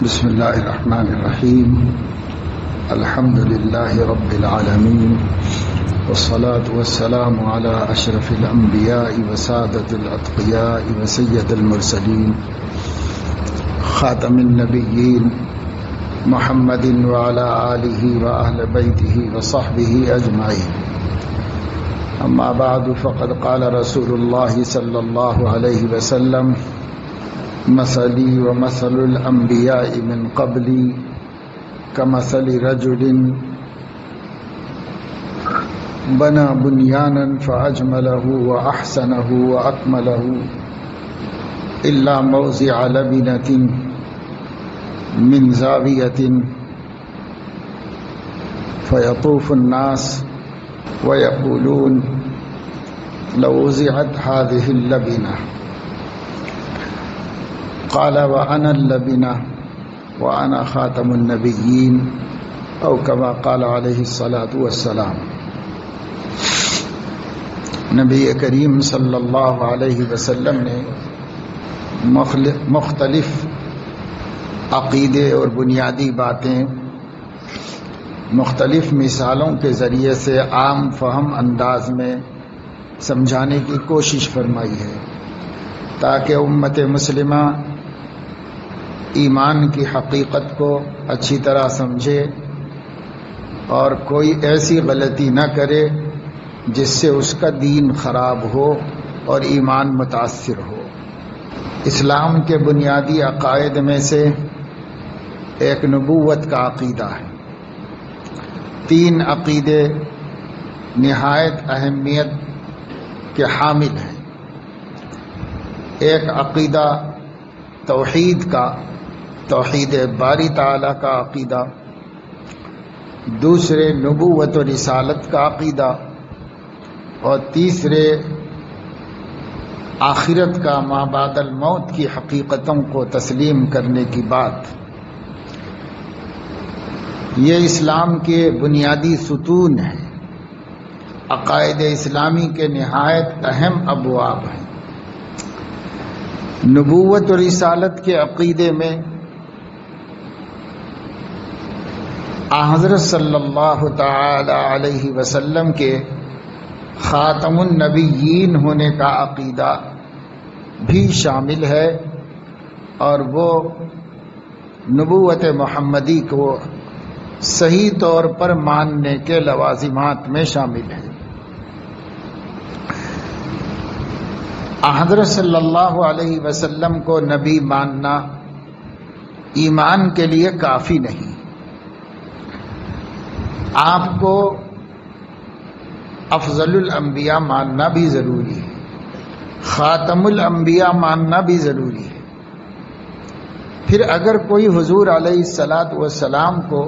بسم الله الرحمن الرحيم. الحمد لله رب العالمين، والصلاة والسلام على أشرف الأنبياء وسادة الأتقياء وسيد المرسلين خاتم النبيين محمد وعلى آله وأهل بيته وصحبه أجمعين. أما بعد، فقد قال رسول الله صلى الله عليه وسلم: مثلي ومثل الأنبياء من قبلي كمثل رجل بنى بنيانا فأجمله وأحسنه وأكمله إلا موضع لبنة من زاوية فيطوف الناس ويقولون لو وضعت هذه اللبنة قال وأنا اللبنة وأنا خاتم النبيين، أو كما قال علیہ الصلاۃ والسلام. نبی کریم صلی اللہ علیہ وسلم نے مختلف عقیدے اور بنیادی باتیں مختلف مثالوں کے ذریعے سے عام فہم انداز میں سمجھانے کی کوشش فرمائی ہے، تاکہ امت مسلمہ ایمان کی حقیقت کو اچھی طرح سمجھے اور کوئی ایسی غلطی نہ کرے جس سے اس کا دین خراب ہو اور ایمان متاثر ہو. اسلام کے بنیادی عقائد میں سے ایک نبوت کا عقیدہ ہے. 3 عقیدے نہایت اہمیت کے حامل ہیں. ایک عقیدہ توحید کا، توحید باری تعالیٰ کا عقیدہ. دوسرے نبوت و رسالت کا عقیدہ، اور تیسرے آخرت کا ما بعد الموت کی حقیقتوں کو تسلیم کرنے کی بات. یہ اسلام کے بنیادی ستون ہیں، عقائد اسلامی کے نہایت اہم ابواب ہیں. نبوت و رسالت کے عقیدے میں حضرت صلی اللہ تعالی علیہ وسلم کے خاتم النبیین ہونے کا عقیدہ بھی شامل ہے، اور وہ نبوت محمدی کو صحیح طور پر ماننے کے لوازمات میں شامل ہے. حضرت صلی اللہ علیہ وسلم کو نبی ماننا ایمان کے لیے کافی نہیں. آپ کو افضل الانبیاء ماننا بھی ضروری ہے، خاتم الانبیاء ماننا بھی ضروری ہے. پھر اگر کوئی حضور علیہ الصلاۃ والسلام کو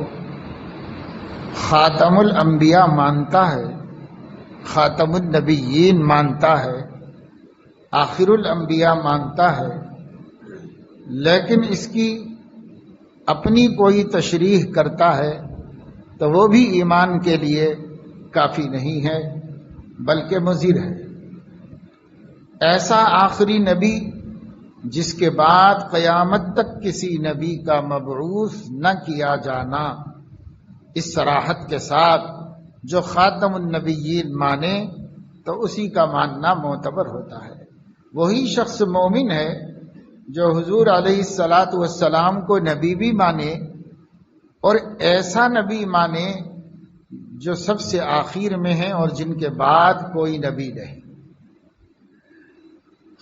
خاتم الانبیاء مانتا ہے، خاتم النبیین مانتا ہے، آخر الانبیاء مانتا ہے، لیکن اس کی اپنی کوئی تشریح کرتا ہے، تو وہ بھی ایمان کے لیے کافی نہیں ہے بلکہ مضر ہے. ایسا آخری نبی جس کے بعد قیامت تک کسی نبی کا مبعوث نہ کیا جانا، اس صراحت کے ساتھ جو خاتم النبیین مانے تو اسی کا ماننا معتبر ہوتا ہے. وہی شخص مومن ہے جو حضور علیہ الصلاۃ والسلام کو نبی بھی مانے، اور ایسا نبی مانے جو سب سے آخر میں ہیں اور جن کے بعد کوئی نبی نہیں.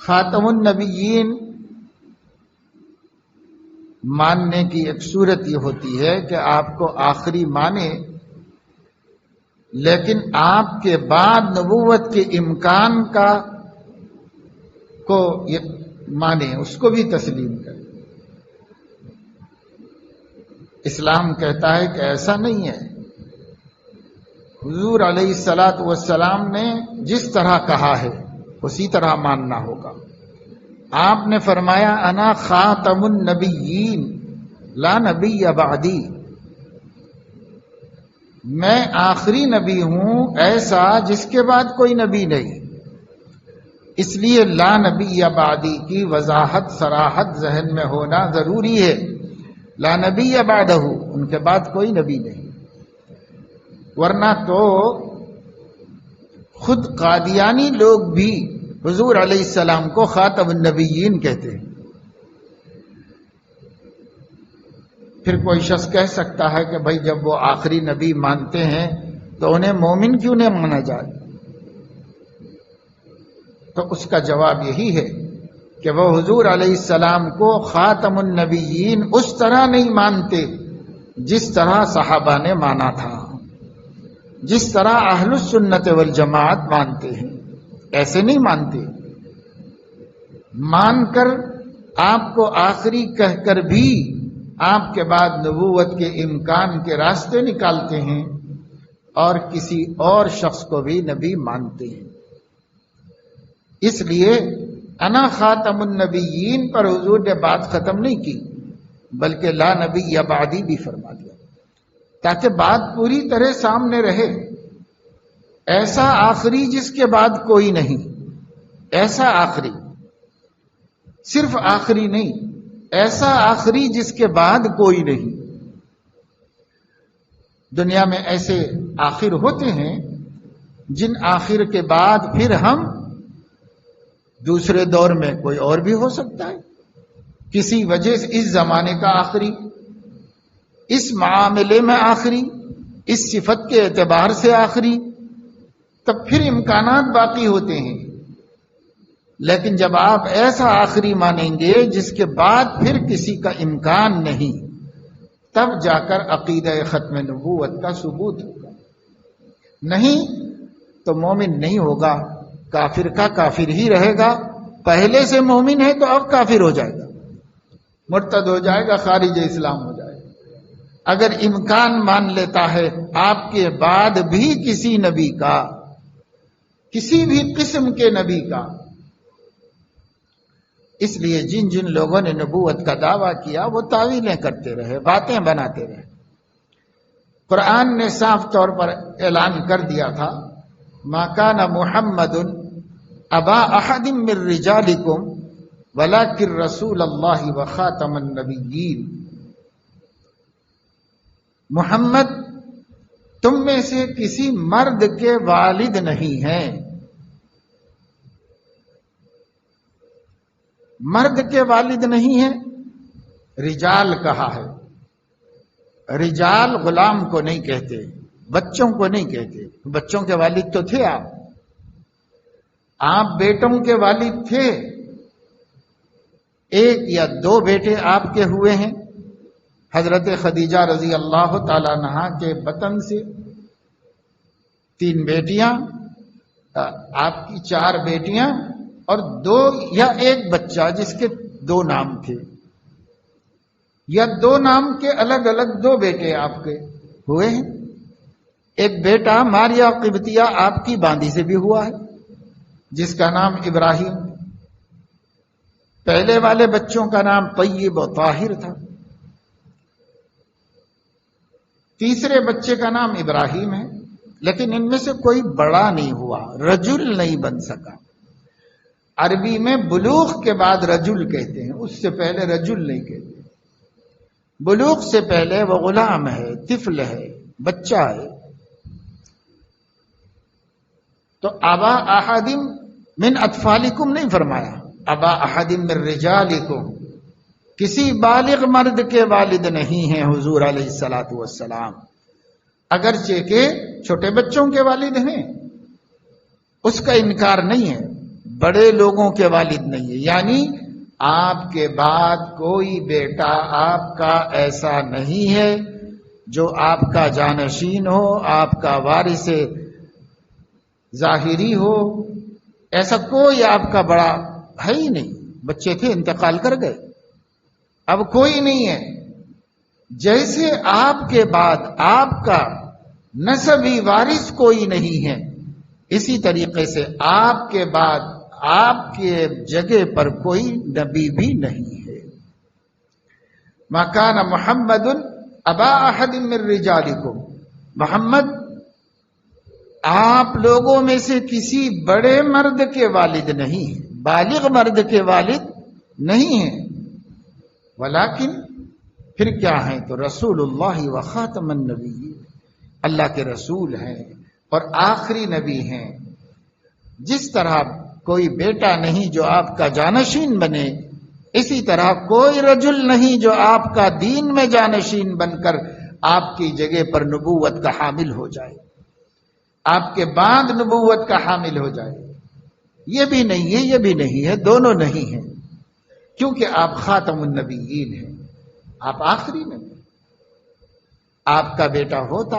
خاتم النبیین ماننے کی ایک صورت یہ ہوتی ہے کہ آپ کو آخری مانے، لیکن آپ کے بعد نبوت کے امکان کو مانے، اس کو بھی تسلیم کرے. اسلام کہتا ہے کہ ایسا نہیں ہے. حضور علیہ الصلاۃ والسلام نے جس طرح کہا ہے اسی طرح ماننا ہوگا. آپ نے فرمایا انا خاتم النبیین لا نبی بعدی، میں آخری نبی ہوں ایسا جس کے بعد کوئی نبی نہیں. اس لیے لا نبی بعدی کی وضاحت صراحت ذہن میں ہونا ضروری ہے. لا نبی بعدہ، ان کے بعد کوئی نبی نہیں، ورنہ تو خود قادیانی لوگ بھی حضور علیہ السلام کو خاتم النبیین کہتے ہیں۔ پھر کوئی شخص کہہ سکتا ہے کہ بھائی جب وہ آخری نبی مانتے ہیں تو انہیں مومن کیوں نہیں مانا جائے؟ تو اس کا جواب یہی ہے کہ وہ حضور علیہ السلام کو خاتم النبیین اس طرح نہیں مانتے جس طرح صحابہ نے مانا تھا، جس طرح اہل السنت والجماعت مانتے ہیں، ایسے نہیں مانتے۔ مان کر آپ کو آخری کہہ کر بھی آپ کے بعد نبوت کے امکان کے راستے نکالتے ہیں اور کسی اور شخص کو بھی نبی مانتے ہیں۔ اس لیے انا خاتم النبیین پر حضور نے بات ختم نہیں کی، بلکہ لا نبی بعدی بھی فرما دیا، تاکہ بات پوری طرح سامنے رہے۔ ایسا آخری جس کے بعد کوئی نہیں، ایسا آخری، صرف آخری نہیں، ایسا آخری جس کے بعد کوئی نہیں۔ دنیا میں ایسے آخر ہوتے ہیں جن آخر کے بعد پھر ہم دوسرے دور میں کوئی اور بھی ہو سکتا ہے، کسی وجہ سے اس زمانے کا آخری، اس معاملے میں آخری، اس صفت کے اعتبار سے آخری، تب پھر امکانات باقی ہوتے ہیں۔ لیکن جب آپ ایسا آخری مانیں گے جس کے بعد پھر کسی کا امکان نہیں، تب جا کر عقیدہ ختم نبوت کا ثبوت ہوگا، نہیں تو مومن نہیں ہوگا، کافر کا کافر ہی رہے گا۔ پہلے سے مومن ہے تو اب کافر ہو جائے گا، مرتد ہو جائے گا، خارج اسلام ہو جائے گا۔ اگر امکان مان لیتا ہے آپ کے بعد بھی کسی نبی کا، کسی بھی قسم کے نبی کا، اس لیے جن جن لوگوں نے نبوت کا دعویٰ کیا وہ تعویلیں کرتے رہے، باتیں بناتے رہے۔ قرآن نے صاف طور پر اعلان کر دیا تھا، ما کان محمد ابا احد من رجالکم ولکن رسول اللہ وخاتم النبیین۔ محمد تم میں سے کسی مرد کے والد نہیں ہیں، مرد کے والد نہیں ہیں، رجال کہا ہے۔ رجال غلام کو نہیں کہتے، بچوں کو نہیں کہتے، بچوں کے والد تو تھے آپ بیٹوں کے والد تھے، ایک یا دو بیٹے آپ کے ہوئے ہیں، حضرت خدیجہ رضی اللہ تعالی عنہا کے بطن سے 3 بیٹیاں، آپ کی 4 بیٹیاں اور 2 یا 1 بچہ جس کے 2 نام تھے، یا 2 نام کے الگ الگ 2 بیٹے آپ کے ہوئے ہیں۔ ایک بیٹا ماریا قبطیہ آپ کی باندی سے بھی ہوا ہے جس کا نام ابراہیم، پہلے والے بچوں کا نام طیب و طاہر تھا، تیسرے بچے کا نام ابراہیم ہے، لیکن ان میں سے کوئی بڑا نہیں ہوا، رجل نہیں بن سکا۔ عربی میں بلوغ کے بعد رجل کہتے ہیں، اس سے پہلے رجل نہیں کہتے۔ بلوغ سے پہلے وہ غلام ہے، طفل ہے، بچہ ہے۔ تو ابا احد من اطفالکم نہیں فرمایا، ابا احد من رجالکم، کسی بالغ مرد کے والد نہیں ہیں حضور علیہ الصلوۃ والسلام، اگرچہ کہ چھوٹے بچوں کے والد ہیں، اس کا انکار نہیں ہے، بڑے لوگوں کے والد نہیں ہے، یعنی آپ کے بعد کوئی بیٹا آپ کا ایسا نہیں ہے جو آپ کا جانشین ہو، آپ کا وارث ظاہری ہو، ایسا کوئی آپ کا بڑا ہے ہی نہیں۔ بچے تھے، انتقال کر گئے، اب کوئی نہیں ہے۔ جیسے آپ کے بعد آپ کا نسبی وارث کوئی نہیں ہے، اسی طریقے سے آپ کے بعد آپ کے جگہ پر کوئی نبی بھی نہیں ہے۔ ما کان محمد ابا احد من رجالکم، محمد آپ لوگوں میں سے کسی بڑے مرد کے والد نہیں ہیں، بالغ مرد کے والد نہیں ہیں، ولیکن پھر کیا ہیں؟ تو رسول اللہ و خاتم النبی، اللہ کے رسول ہیں اور آخری نبی ہیں۔ جس طرح کوئی بیٹا نہیں جو آپ کا جانشین بنے، اسی طرح کوئی رجل نہیں جو آپ کا دین میں جانشین بن کر آپ کی جگہ پر نبوت کا حامل ہو جائے، آپ کے بعد نبوت کا حامل ہو جائے۔ یہ بھی نہیں ہے، یہ بھی نہیں ہے، دونوں نہیں ہیں، کیونکہ آپ خاتم النبیین ہیں، آپ آخری نبی۔ آپ کا بیٹا ہوتا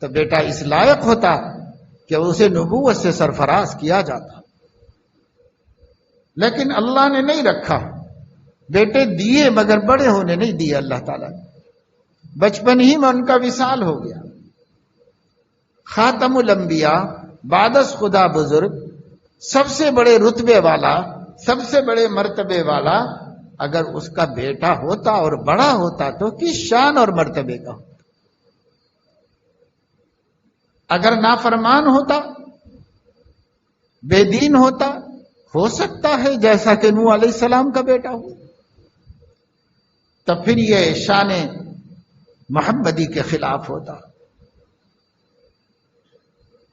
تو بیٹا اس لائق ہوتا کہ اسے نبوت سے سرفراز کیا جاتا، لیکن اللہ نے نہیں رکھا۔ بیٹے دیے مگر بڑے ہونے نہیں دیے اللہ تعالیٰ نے، بچپن ہی میں ان کا وصال ہو گیا۔ خاتم الانبیاء، بعد از خدا بزرگ، سب سے بڑے رتبے والا، سب سے بڑے مرتبے والا، اگر اس کا بیٹا ہوتا اور بڑا ہوتا تو کس شان اور مرتبے کا ہوتا؟ اگر نافرمان ہوتا، بے دین ہوتا، ہو سکتا ہے جیسا کہ نوح علیہ السلام کا بیٹا ہو، تو پھر یہ شان محمدی کے خلاف ہوتا۔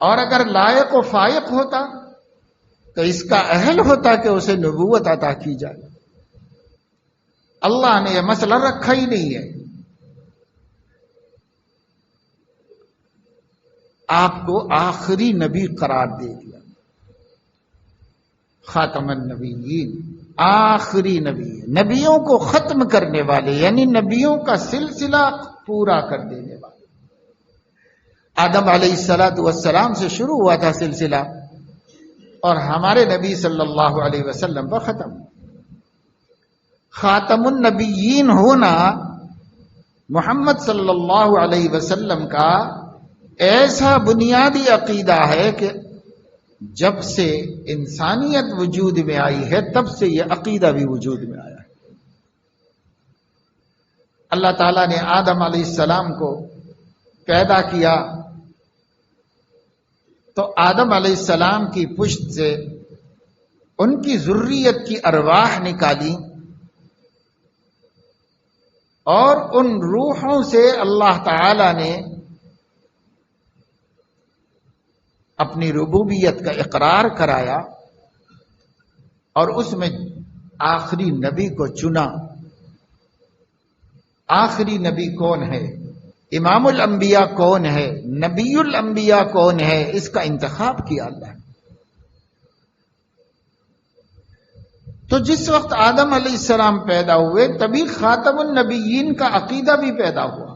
اور اگر لائق و فائق ہوتا تو اس کا اہل ہوتا کہ اسے نبوت عطا کی جائے۔ اللہ نے یہ مسئلہ رکھا ہی نہیں ہے۔ آپ کو آخری نبی قرار دے دیا، خاتم النبیین، آخری نبی، نبیوں کو ختم کرنے والے، یعنی نبیوں کا سلسلہ پورا کر دینے والے۔ آدم علیہ السلام سے شروع ہوا تھا سلسلہ، اور ہمارے نبی صلی اللہ علیہ وسلم پر ختم۔ خاتم النبیین ہونا محمد صلی اللہ علیہ وسلم کا ایسا بنیادی عقیدہ ہے کہ جب سے انسانیت وجود میں آئی ہے تب سے یہ عقیدہ بھی وجود میں آیا ہے۔ اللہ تعالیٰ نے آدم علیہ السلام کو پیدا کیا تو آدم علیہ السلام کی پشت سے ان کی ذریت کی ارواح نکالی، اور ان روحوں سے اللہ تعالی نے اپنی ربوبیت کا اقرار کرایا، اور اس میں آخری نبی کو چنا۔ آخری نبی کون ہے؟ امام الانبیاء کون ہے؟ نبی الانبیاء کون ہے؟ اس کا انتخاب کیا اللہ نے۔ تو جس وقت آدم علیہ السلام پیدا ہوئے تبھی خاتم النبیین کا عقیدہ بھی پیدا ہوا۔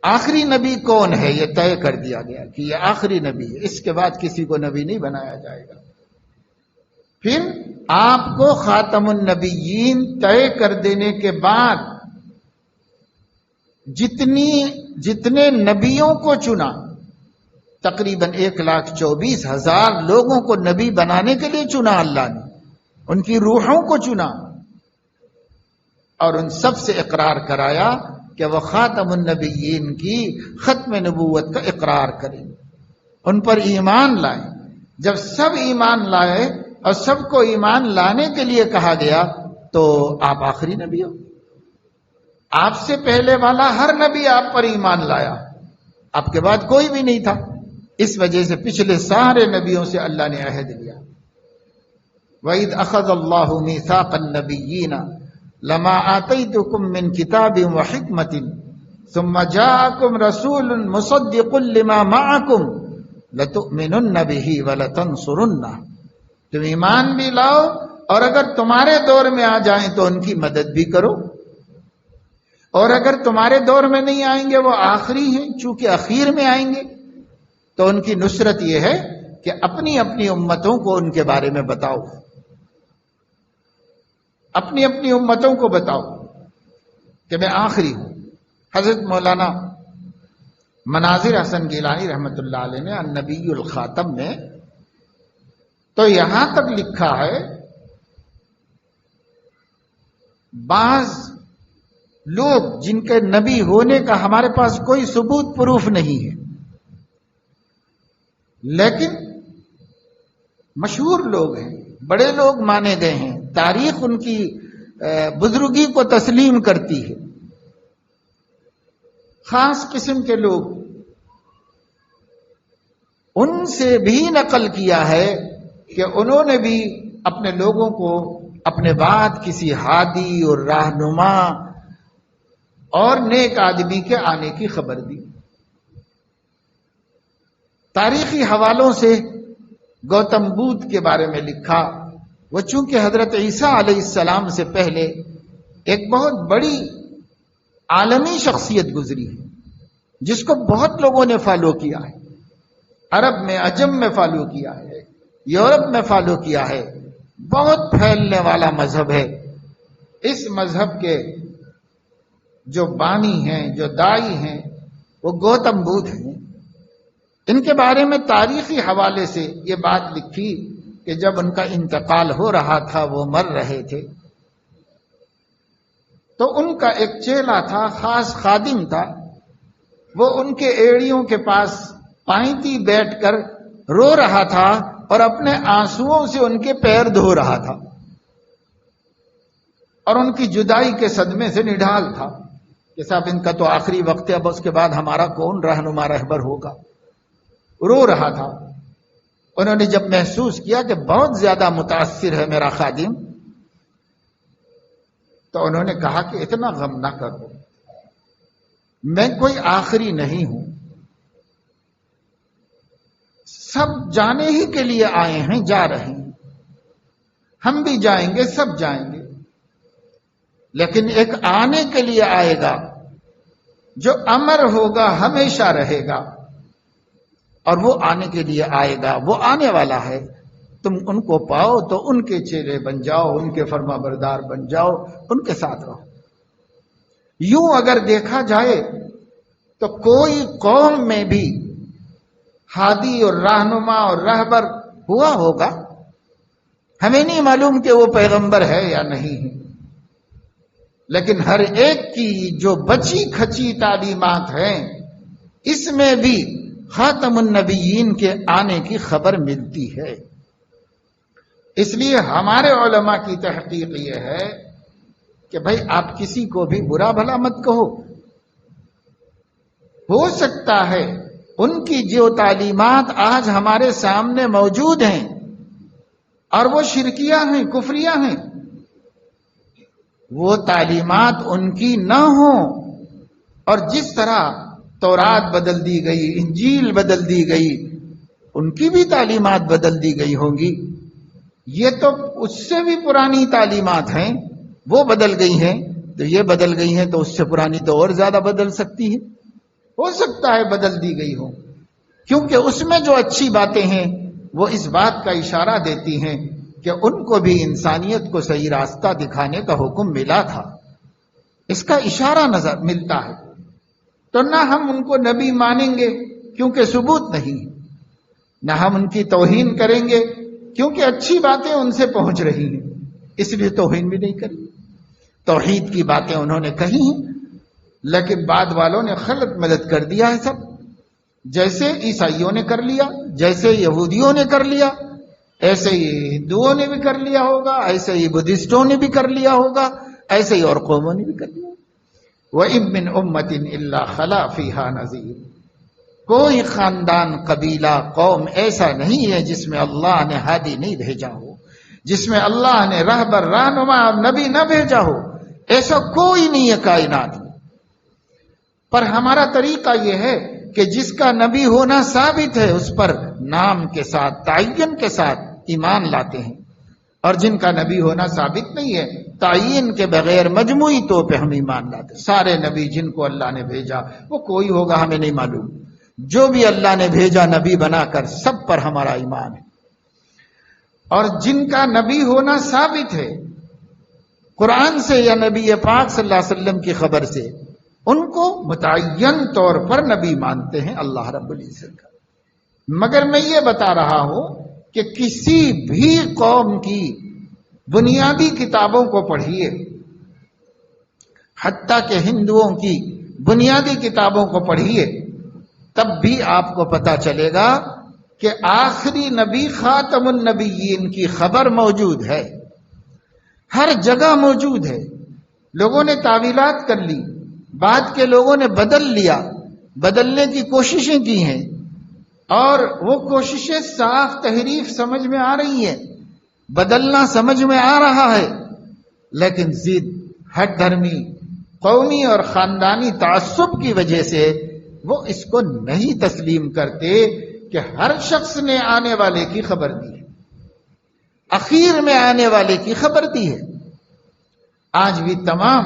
آخری نبی کون ہے یہ طے کر دیا گیا کہ یہ آخری نبی ہے، اس کے بعد کسی کو نبی نہیں بنایا جائے گا۔ پھر آپ کو خاتم النبیین طے کر دینے کے بعد جتنے نبیوں کو چنا، تقریباً 1,24,000 لوگوں کو نبی بنانے کے لیے چنا اللہ نے، ان کی روحوں کو چنا، اور ان سب سے اقرار کرایا کہ وہ خاتم النبیین کی ختم نبوت کا اقرار کریں، ان پر ایمان لائیں۔ جب سب ایمان لائے اور سب کو ایمان لانے کے لیے کہا گیا تو آپ آخری نبی ہو۔ آپ سے پہلے والا ہر نبی آپ پر ایمان لایا، آپ کے بعد کوئی بھی نہیں تھا، اس وجہ سے پچھلے سارے نبیوں سے اللہ نے عہد لیا۔ وَإِذْ أَخَذَ اللَّهُ مِيثَاقَ النَّبِيِّينَ لَمَا آتَيْتُكُم مِّن كِتَابٍ وَحِكْمَةٍ ثُمَّ جَاءَكُمْ رَسُولٌ مُصَدِّقٌ لِّمَا مَعَكُمْ لَتُؤْمِنُنَّ بِهِ وَلَتَنصُرُنَّهُ، تم ایمان بھی لاؤ اور اگر تمہارے دور میں آ جائیں تو ان کی مدد بھی کرو، اور اگر تمہارے دور میں نہیں آئیں گے، وہ آخری ہیں چونکہ اخیر میں آئیں گے، تو ان کی نصرت یہ ہے کہ اپنی اپنی امتوں کو ان کے بارے میں بتاؤ، اپنی اپنی امتوں کو بتاؤ کہ میں آخری ہوں۔ حضرت مولانا مناظر حسن گیلانی رحمت اللہ علیہ نے النبی الخاتم میں تو یہاں تک لکھا ہے، بعض لوگ جن کے نبی ہونے کا ہمارے پاس کوئی ثبوت پروف نہیں ہے، لیکن مشہور لوگ ہیں، بڑے لوگ مانے گئے ہیں، تاریخ ان کی بزرگی کو تسلیم کرتی ہے۔ خاص قسم کے لوگ، ان سے بھی نقل کیا ہے کہ انہوں نے بھی اپنے لوگوں کو اپنے بعد کسی ہادی اور رہنما اور نیک آدمی کے آنے کی خبر دی۔ تاریخی حوالوں سے گوتم بدھ کے بارے میں لکھا، وہ چونکہ حضرت عیسیٰ علیہ السلام سے پہلے ایک بہت بڑی عالمی شخصیت گزری ہے جس کو بہت لوگوں نے فالو کیا ہے، عرب میں، عجم میں فالو کیا ہے، یورپ میں فالو کیا ہے، بہت پھیلنے والا مذہب ہے۔ اس مذہب کے جو بانی ہیں، جو دائی ہیں، وہ گوتم بدھ ہیں۔ ان کے بارے میں تاریخی حوالے سے یہ بات لکھی کہ جب ان کا انتقال ہو رہا تھا، وہ مر رہے تھے، تو ان کا ایک چیلا تھا، خاص خادم تھا، وہ ان کے ایڑیوں کے پاس پائنتی بیٹھ کر رو رہا تھا اور اپنے آنسوؤں سے ان کے پیر دھو رہا تھا، اور ان کی جدائی کے صدمے سے نڈھال تھا کہ صاحب ان کا تو آخری وقت ہے، اب اس کے بعد ہمارا کون رہنما رہبر ہوگا۔ رو رہا تھا۔ انہوں نے جب محسوس کیا کہ بہت زیادہ متاثر ہے میرا خادم، تو انہوں نے کہا کہ اتنا غم نہ کرو، میں کوئی آخری نہیں ہوں، سب جانے ہی کے لیے آئے ہیں، جا رہے ہیں، ہم بھی جائیں گے، سب جائیں گے، لیکن ایک آنے کے لیے آئے گا جو امر ہوگا، ہمیشہ رہے گا، اور وہ آنے کے لیے آئے گا، وہ آنے والا ہے۔ تم ان کو پاؤ تو ان کے چیلے بن جاؤ، ان کے فرما بردار بن جاؤ، ان کے ساتھ رہو۔ یوں اگر دیکھا جائے تو کوئی قوم میں بھی ہادی اور رہنما اور رہبر ہوا ہوگا، ہمیں نہیں معلوم کہ وہ پیغمبر ہے یا نہیں ہے، لیکن ہر ایک کی جو بچی کھچی تعلیمات ہیں، اس میں بھی خاتم النبیین کے آنے کی خبر ملتی ہے۔ اس لیے ہمارے علماء کی تحقیق یہ ہے کہ بھائی آپ کسی کو بھی برا بھلا مت کہو، ہو سکتا ہے ان کی جو تعلیمات آج ہمارے سامنے موجود ہیں اور وہ شرکیہ ہیں، کفریہ ہیں، وہ تعلیمات ان کی نہ ہوں، اور جس طرح تورات بدل دی گئی، انجیل بدل دی گئی، ان کی بھی تعلیمات بدل دی گئی ہوں گی۔ یہ تو اس سے بھی پرانی تعلیمات ہیں، وہ بدل گئی ہیں، تو یہ بدل گئی ہیں تو اس سے پرانی تو اور زیادہ بدل سکتی ہے، ہو سکتا ہے بدل دی گئی ہو، کیونکہ اس میں جو اچھی باتیں ہیں وہ اس بات کا اشارہ دیتی ہیں کہ ان کو بھی انسانیت کو صحیح راستہ دکھانے کا حکم ملا تھا، اس کا اشارہ نظر ملتا ہے۔ تو نہ ہم ان کو نبی مانیں گے کیونکہ ثبوت نہیں، نہ ہم ان کی توہین کریں گے کیونکہ اچھی باتیں ان سے پہنچ رہی ہیں، اس لیے توہین بھی نہیں کریں۔ توحید کی باتیں انہوں نے کہی ہیں، لیکن بعد والوں نے خلط ملت کر دیا ہے سب، جیسے عیسائیوں نے کر لیا، جیسے یہودیوں نے کر لیا، ایسے ہی ہندوؤں نے بھی کر لیا ہوگا، ایسے ہی بدھسٹوں نے بھی کر لیا ہوگا، ایسے ہی اور قوموں نے بھی کر لیا۔ وَإِن مِّنْ أُمَّةٍ إِلَّا خَلَا فِيهَا نَذِيرٌ، کوئی خاندان، قبیلہ، قوم ایسا نہیں ہے جس میں اللہ نے ہادی نہیں بھیجا ہو، جس میں اللہ نے رہبر، رہنما اور نبی نہ بھیجا ہو، ایسا کوئی نہیں ہے کائنات میں۔ پر ہمارا طریقہ یہ ہے کہ جس کا نبی ہونا ثابت ہے اس پر نام کے ساتھ، تعین کے ساتھ ایمان لاتے ہیں، اور جن کا نبی ہونا ثابت نہیں ہے، تعین کے بغیر مجموعی طور پہ ہم ایمان لاتے ہیں۔ سارے نبی جن کو اللہ نے بھیجا، وہ کوئی ہوگا ہمیں نہیں معلوم، جو بھی اللہ نے بھیجا نبی بنا کر، سب پر ہمارا ایمان ہے۔ اور جن کا نبی ہونا ثابت ہے قرآن سے یا نبی پاک صلی اللہ علیہ وسلم کی خبر سے، ان کو متعین طور پر نبی مانتے ہیں اللہ رب العزت کا۔ مگر میں یہ بتا رہا ہوں کہ کسی بھی قوم کی بنیادی کتابوں کو پڑھیے، حتیٰ کہ ہندوؤں کی بنیادی کتابوں کو پڑھیے، تب بھی آپ کو پتا چلے گا کہ آخری نبی خاتم النبیین کی خبر موجود ہے۔ ہر جگہ موجود ہے. لوگوں نے تعویلات کر لی، بعد کے لوگوں نے بدل لیا، بدلنے کی کوششیں کی ہیں، اور وہ کوششیں صاف تحریف سمجھ میں آ رہی ہیں، بدلنا سمجھ میں آ رہا ہے، لیکن ضد، ہٹ دھرمی، قومی اور خاندانی تعصب کی وجہ سے وہ اس کو نہیں تسلیم کرتے کہ ہر شخص نے آنے والے کی خبر دی ہے، اخیر میں آنے والے کی خبر دی ہے. آج بھی تمام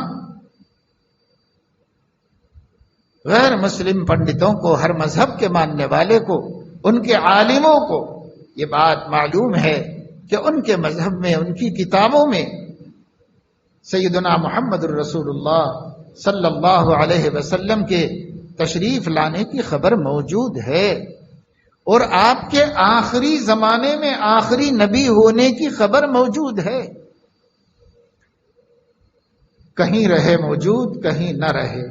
غیر مسلم پنڈتوں کو، ہر مذہب کے ماننے والے کو، ان کے عالموں کو یہ بات معلوم ہے کہ ان کے مذہب میں، ان کی کتابوں میں سیدنا محمد الرسول اللہ صلی اللہ علیہ وسلم کے تشریف لانے کی خبر موجود ہے، اور آپ کے آخری زمانے میں آخری نبی ہونے کی خبر موجود ہے. کہیں رہے موجود، کہیں نہ رہے،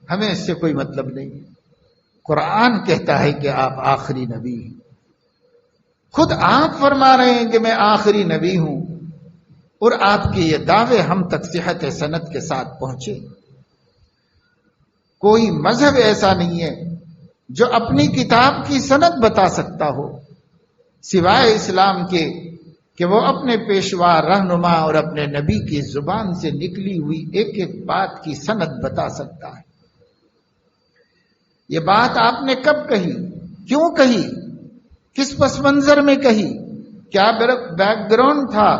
ہمیں اس سے کوئی مطلب نہیں. قرآن کہتا ہے کہ آپ آخری نبی ہیں، خود آپ فرما رہے ہیں کہ میں آخری نبی ہوں، اور آپ کے یہ دعوے ہم تک صحت سند کے ساتھ پہنچے. کوئی مذہب ایسا نہیں ہے جو اپنی کتاب کی سند بتا سکتا ہو سوائے اسلام کے کہ وہ اپنے پیشوا، رہنما اور اپنے نبی کی زبان سے نکلی ہوئی ایک ایک بات کی سند بتا سکتا ہے. یہ بات آپ نے کب کہی، کیوں کہی، کس پس منظر میں کہی، کیا بیک گراؤنڈ تھا،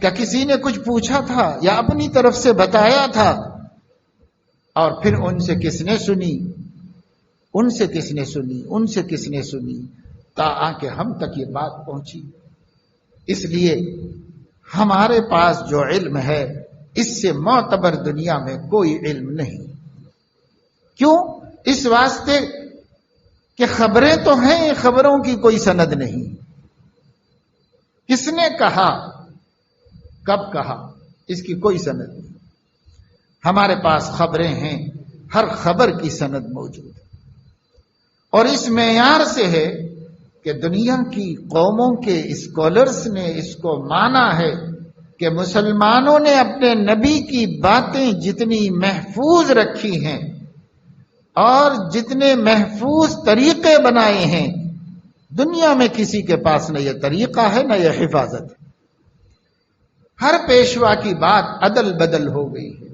کیا کسی نے کچھ پوچھا تھا یا اپنی طرف سے بتایا تھا، اور پھر ان سے کس نے سنی، ان سے کس نے سنی، ان سے کس نے سنی، تاکہ ہم تک یہ بات پہنچی. اس لیے ہمارے پاس جو علم ہے اس سے معتبر دنیا میں کوئی علم نہیں. کیوں؟ اس واسطے کہ خبریں تو ہیں، خبروں کی کوئی سند نہیں. کس نے کہا، کب کہا، اس کی کوئی سند نہیں. ہمارے پاس خبریں ہیں، ہر خبر کی سند موجود ہے، اور اس معیار سے ہے کہ دنیا کی قوموں کے اسکالرز نے اس کو مانا ہے کہ مسلمانوں نے اپنے نبی کی باتیں جتنی محفوظ رکھی ہیں اور جتنے محفوظ طریقے بنائے ہیں، دنیا میں کسی کے پاس نہ یہ طریقہ ہے نہ یہ حفاظت ہے. ہر پیشوا کی بات عدل بدل ہو گئی ہے.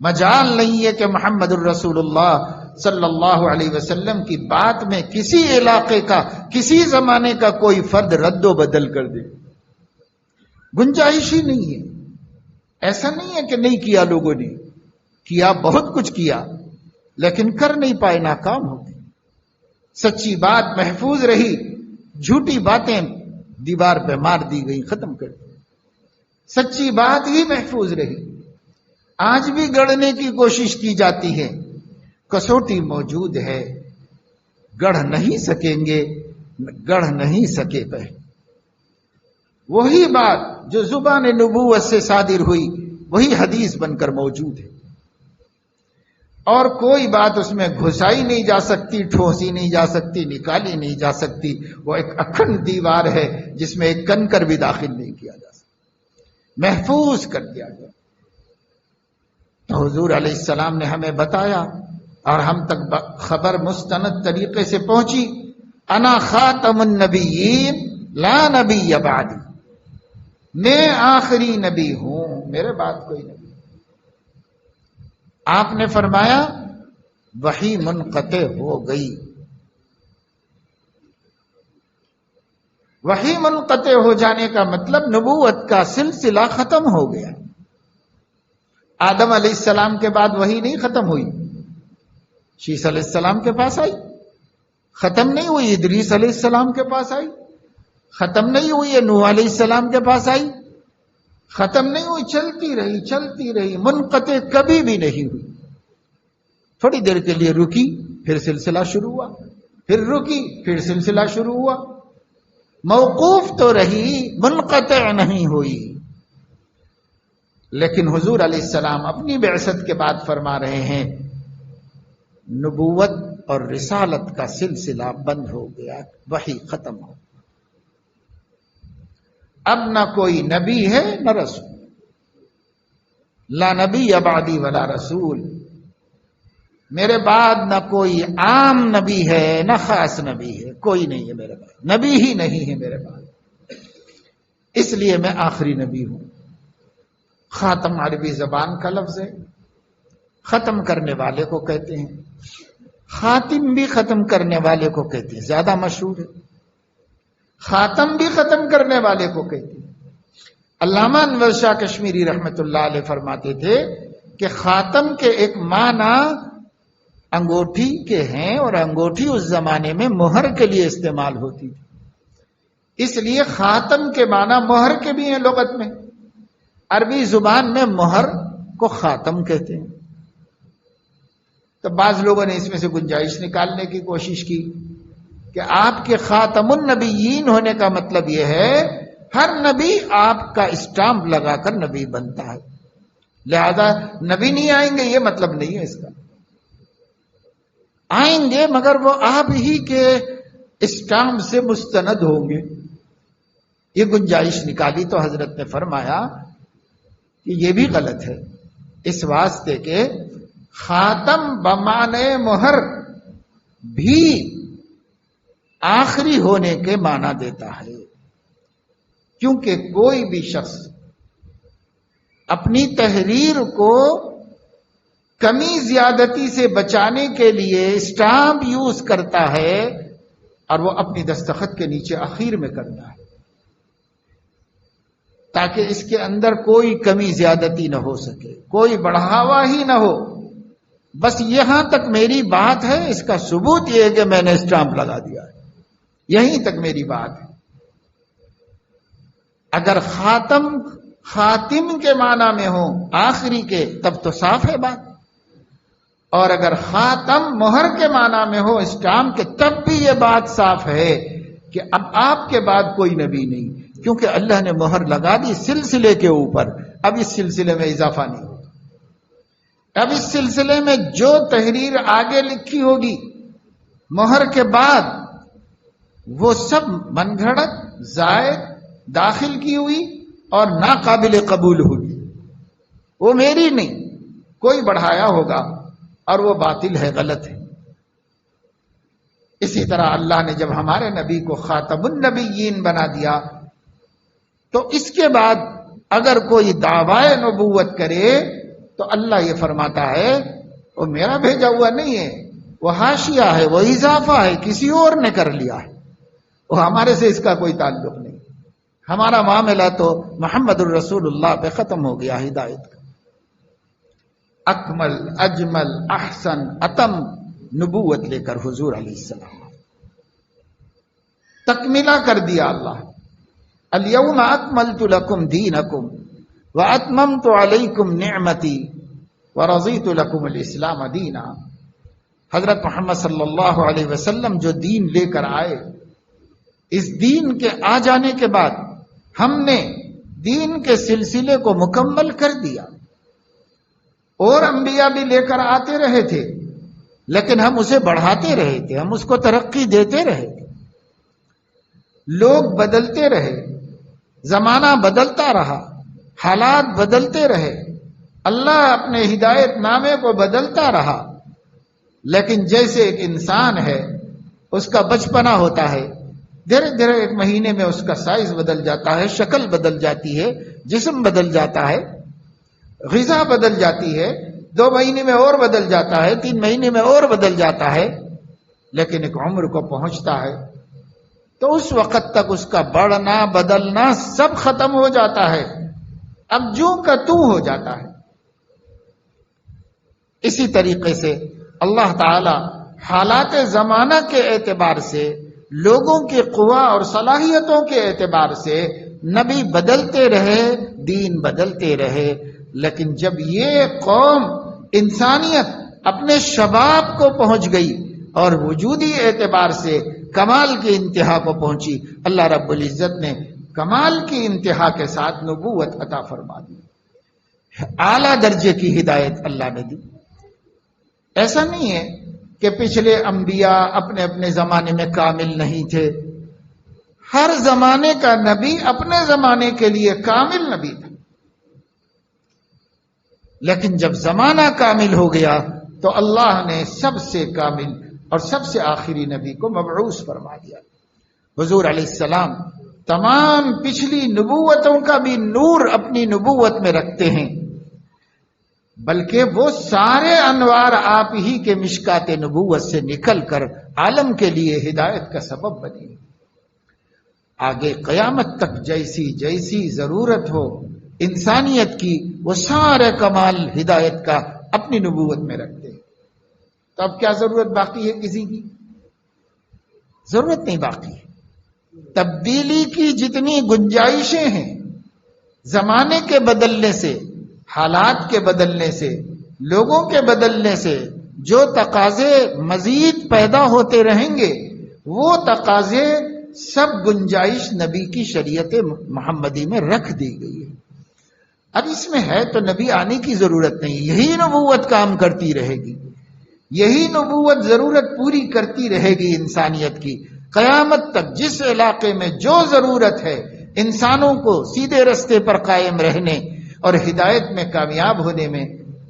مجال نہیں ہے کہ محمد الرسول اللہ صلی اللہ علیہ وسلم کی بات میں کسی علاقے کا، کسی زمانے کا کوئی فرد رد و بدل کر دے. گنجائش ہی نہیں ہے. ایسا نہیں ہے کہ نہیں کیا، لوگوں نے کیا، بہت کچھ کیا، لیکن کر نہیں پائے، ناکام ہو گئے. سچی بات محفوظ رہی، جھوٹی باتیں دیوار پہ مار دی گئی، ختم کر دی. سچی بات ہی محفوظ رہی. آج بھی گڑھنے کی کوشش کی جاتی ہے، کسوٹی موجود ہے، گڑھ نہیں سکیں گے، گڑھ نہیں سکے پہ. وہی بات جو زبان نبوت سے صادر ہوئی وہی حدیث بن کر موجود ہے، اور کوئی بات اس میں گھسائی نہیں جا سکتی، ٹھوسی نہیں جا سکتی، نکالی نہیں جا سکتی. وہ ایک اکھنڈ دیوار ہے جس میں ایک کنکر بھی داخل نہیں کیا جا سکتا، محفوظ کر دیا گیا. تو حضور علیہ السلام نے ہمیں بتایا اور ہم تک خبر مستند طریقے سے پہنچی. انا خاتم النبیین لا نبی بعدی، میں آخری نبی ہوں، میرے بعد کوئی نبی. آپ نے فرمایا وحی منقطع ہو گئی. وحی منقطع ہو جانے کا مطلب نبوت کا سلسلہ ختم ہو گیا. آدم علیہ السلام کے بعد وحی نہیں ختم ہوئی، شیس علیہ السلام کے پاس آئی، ختم نہیں ہوئی. ادریس علیہ السلام کے پاس آئی، ختم نہیں ہوئی. نوح علیہ السلام کے پاس آئی، ختم نہیں ہوئی. چلتی رہی، چلتی رہی، منقطع کبھی بھی نہیں ہوئی. تھوڑی دیر کے لیے رکی، پھر سلسلہ شروع ہوا، پھر رکی، پھر سلسلہ شروع ہوا. موقوف تو رہی، منقطع نہیں ہوئی. لیکن حضور علیہ السلام اپنی بعثت کے بعد فرما رہے ہیں نبوت اور رسالت کا سلسلہ بند ہو گیا، وحی ختم ہو گیا. اب نہ کوئی نبی ہے نہ رسول. لا نبی بعدی ولا رسول، میرے بعد نہ کوئی عام نبی ہے نہ خاص نبی ہے، کوئی نہیں ہے میرے بعد، نبی ہی نہیں ہے میرے بعد، اس لیے میں آخری نبی ہوں۔ خاتم عربی زبان کا لفظ ہے، ختم کرنے والے کو کہتے ہیں، خاتم بھی ختم کرنے والے کو کہتے ہیں، زیادہ مشہور ہے، خاتم بھی ختم کرنے والے کو کہتے ہیں۔ علامہ انور شاہ کشمیری رحمت اللہ علیہ فرماتے تھے کہ خاتم کے ایک معنی انگوٹھی کے ہیں، اور انگوٹھی اس زمانے میں مہر کے لیے استعمال ہوتی تھی، اس لیے خاتم کے معنی مہر کے بھی ہیں لغت میں، عربی زبان میں مہر کو خاتم کہتے ہیں۔ تو بعض لوگوں نے اس میں سے گنجائش نکالنے کی کوشش کی کہ آپ کے خاتم النبیین ہونے کا مطلب یہ ہے ہر نبی آپ کا اسٹامپ لگا کر نبی بنتا ہے، لہذا نبی نہیں آئیں گے یہ مطلب نہیں ہے اس کا، آئیں گے مگر وہ آپ ہی کے اسٹامپ سے مستند ہوں گے۔ یہ گنجائش نکالی تو حضرت نے فرمایا کہ یہ بھی غلط ہے، اس واسطے کہ خاتم بمعنی مہر بھی آخری ہونے کے معنی دیتا ہے، کیونکہ کوئی بھی شخص اپنی تحریر کو کمی زیادتی سے بچانے کے لیے اسٹامپ یوز کرتا ہے، اور وہ اپنی دستخط کے نیچے اخیر میں کرتا ہے تاکہ اس کے اندر کوئی کمی زیادتی نہ ہو سکے، کوئی بڑھاوا ہی نہ ہو، بس یہاں تک میری بات ہے، اس کا ثبوت یہ ہے کہ میں نے اسٹامپ لگا دیا ہے، یہیں تک میری بات ہے۔ اگر خاتم کے معنی میں ہو آخری کے تب تو صاف ہے بات، اور اگر خاتم مہر کے معنی میں ہو اسٹامپ کے تب بھی یہ بات صاف ہے کہ اب آپ کے بعد کوئی نبی نہیں، کیونکہ اللہ نے مہر لگا دی سلسلے کے اوپر، اب اس سلسلے میں اضافہ نہیں ہوگا، اب اس سلسلے میں جو تحریر آگے لکھی ہوگی مہر کے بعد وہ سب من گھڑت، زائد، داخل کی ہوئی اور ناقابل قبول ہوگی، وہ میری نہیں، کوئی بڑھایا ہوگا اور وہ باطل ہے، غلط ہے۔ اسی طرح اللہ نے جب ہمارے نبی کو خاتم النبیین بنا دیا تو اس کے بعد اگر کوئی دعوی نبوت کرے تو اللہ یہ فرماتا ہے وہ میرا بھیجا ہوا نہیں ہے، وہ حاشیہ ہے، وہ اضافہ ہے، کسی اور نے کر لیا ہے، وہ ہمارے سے اس کا کوئی تعلق نہیں، ہمارا معاملہ تو محمد الرسول اللہ پہ ختم ہو گیا ہدایت کا۔ اکمل، اجمل، احسن، اتم نبوت لے کر حضور علیہ السلام تکملہ کر دیا اللہ۔ الیوم اکملت لکم دینکم واتممت علیکم نعمتی ورضیت لکم الاسلام دینا۔ حضرت محمد صلی اللہ علیہ وسلم جو دین لے کر آئے، اس دین کے آ جانے کے بعد ہم نے دین کے سلسلے کو مکمل کر دیا، اور انبیاء بھی لے کر آتے رہے تھے لیکن ہم اسے بڑھاتے رہے تھے، ہم اس کو ترقی دیتے رہے تھے، لوگ بدلتے رہے، زمانہ بدلتا رہا، حالات بدلتے رہے، اللہ اپنے ہدایت نامے کو بدلتا رہا، لیکن جیسے ایک انسان ہے اس کا بچپنا ہوتا ہے، دھیرے دھیرے ایک مہینے میں اس کا سائز بدل جاتا ہے، شکل بدل جاتی ہے، جسم بدل جاتا ہے، غذا بدل جاتی ہے، 2 مہینے میں اور بدل جاتا ہے، 3 مہینے میں اور بدل جاتا ہے، لیکن ایک عمر کو پہنچتا ہے تو اس وقت تک اس کا بڑھنا بدلنا سب ختم ہو جاتا ہے، اب جو کا تو ہو جاتا ہے۔ اسی طریقے سے اللہ تعالی حالات زمانہ کے اعتبار سے، لوگوں کی قوا اور صلاحیتوں کے اعتبار سے نبی بدلتے رہے، دین بدلتے رہے، لیکن جب یہ قوم انسانیت اپنے شباب کو پہنچ گئی اور وجودی اعتبار سے کمال کی انتہا کو پہنچی، اللہ رب العزت نے کمال کی انتہا کے ساتھ نبوت عطا فرما دی، اعلیٰ درجے کی ہدایت اللہ نے دی۔ ایسا نہیں ہے کہ پچھلے انبیاء اپنے اپنے زمانے میں کامل نہیں تھے، ہر زمانے کا نبی اپنے زمانے کے لیے کامل نبی تھا۔ لیکن جب زمانہ کامل ہو گیا تو اللہ نے سب سے کامل اور سب سے آخری نبی کو مبعوث فرما دیا۔ حضور علیہ السلام تمام پچھلی نبوتوں کا بھی نور اپنی نبوت میں رکھتے ہیں، بلکہ وہ سارے انوار آپ ہی کے مشکات نبوت سے نکل کر عالم کے لیے ہدایت کا سبب بنے۔ آگے قیامت تک جیسی جیسی ضرورت ہو انسانیت کی، وہ سارے کمال ہدایت کا اپنی نبوت میں رکھتے ہیں۔ تو اب کیا ضرورت باقی ہے کسی کی؟ ضرورت نہیں باقی ہے۔ تبدیلی کی جتنی گنجائشیں ہیں، زمانے کے بدلنے سے، حالات کے بدلنے سے، لوگوں کے بدلنے سے جو تقاضے مزید پیدا ہوتے رہیں گے، وہ تقاضے سب گنجائش نبی کی شریعت محمدی میں رکھ دی گئی ہے۔ اب اس میں ہے تو نبی آنے کی ضرورت نہیں، یہی نبوت کام کرتی رہے گی، یہی نبوت ضرورت پوری کرتی رہے گی انسانیت کی قیامت تک۔ جس علاقے میں جو ضرورت ہے انسانوں کو سیدھے رستے پر قائم رہنے اور ہدایت میں کامیاب ہونے میں،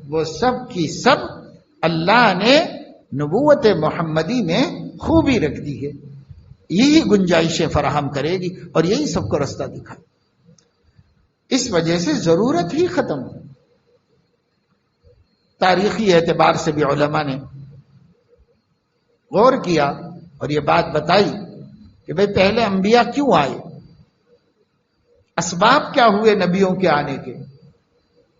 وہ سب کی سب اللہ نے نبوت محمدی میں خوبی رکھ دی ہے، یہی گنجائشیں فراہم کرے گی اور یہی سب کو رستہ دکھائے۔ اس وجہ سے ضرورت ہی ختم ہو۔ تاریخی اعتبار سے بھی علماء نے غور کیا اور یہ بات بتائی کہ بھئی پہلے انبیاء کیوں آئے، اسباب کیا ہوئے نبیوں کے آنے کے۔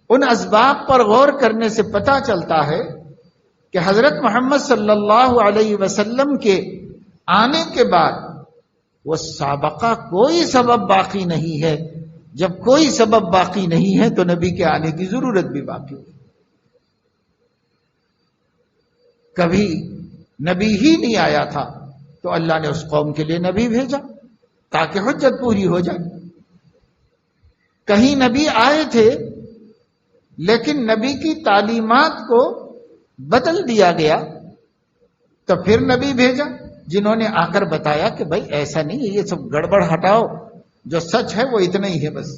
ان اسباب پر غور کرنے سے پتہ چلتا ہے کہ حضرت محمد صلی اللہ علیہ وسلم کے آنے کے بعد وہ سابقہ کوئی سبب باقی نہیں ہے۔ جب کوئی سبب باقی نہیں ہے تو نبی کے آنے کی ضرورت بھی باقی نہیں۔ کبھی نبی ہی نہیں آیا تھا تو اللہ نے اس قوم کے لیے نبی بھیجا تاکہ حجت پوری ہو جائے۔ کہیں نبی آئے تھے لیکن نبی کی تعلیمات کو بدل دیا گیا تو پھر نبی بھیجا جنہوں نے آ کر بتایا کہ بھائی ایسا نہیں ہے، یہ سب گڑبڑ ہٹاؤ، جو سچ ہے وہ اتنا ہی ہے بس۔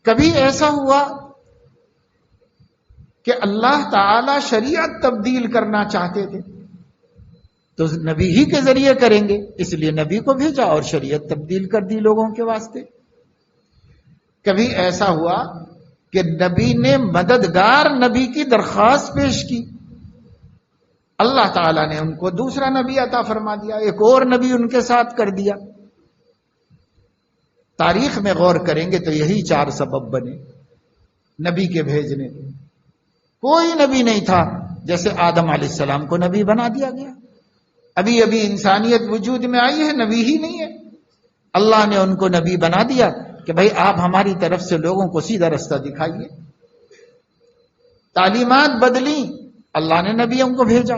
کبھی ایسا ہوا کہ اللہ تعالی شریعت تبدیل کرنا چاہتے تھے تو نبی ہی کے ذریعے کریں گے، اس لیے نبی کو بھیجا اور شریعت تبدیل کر دی لوگوں کے واسطے۔ کبھی ایسا ہوا کہ نبی نے مددگار نبی کی درخواست پیش کی، اللہ تعالیٰ نے ان کو دوسرا نبی عطا فرما دیا، ایک اور نبی ان کے ساتھ کر دیا۔ تاریخ میں غور کریں گے تو یہی چار سبب بنے نبی کے بھیجنے کے۔ کوئی نبی نہیں تھا، جیسے آدم علیہ السلام کو نبی بنا دیا گیا، ابھی ابھی انسانیت وجود میں آئی ہے، نبی ہی نہیں ہے، اللہ نے ان کو نبی بنا دیا کہ بھائی آپ ہماری طرف سے لوگوں کو سیدھا رستہ دکھائیے۔ تعلیمات بدلی، اللہ نے نبیوں کو بھیجا۔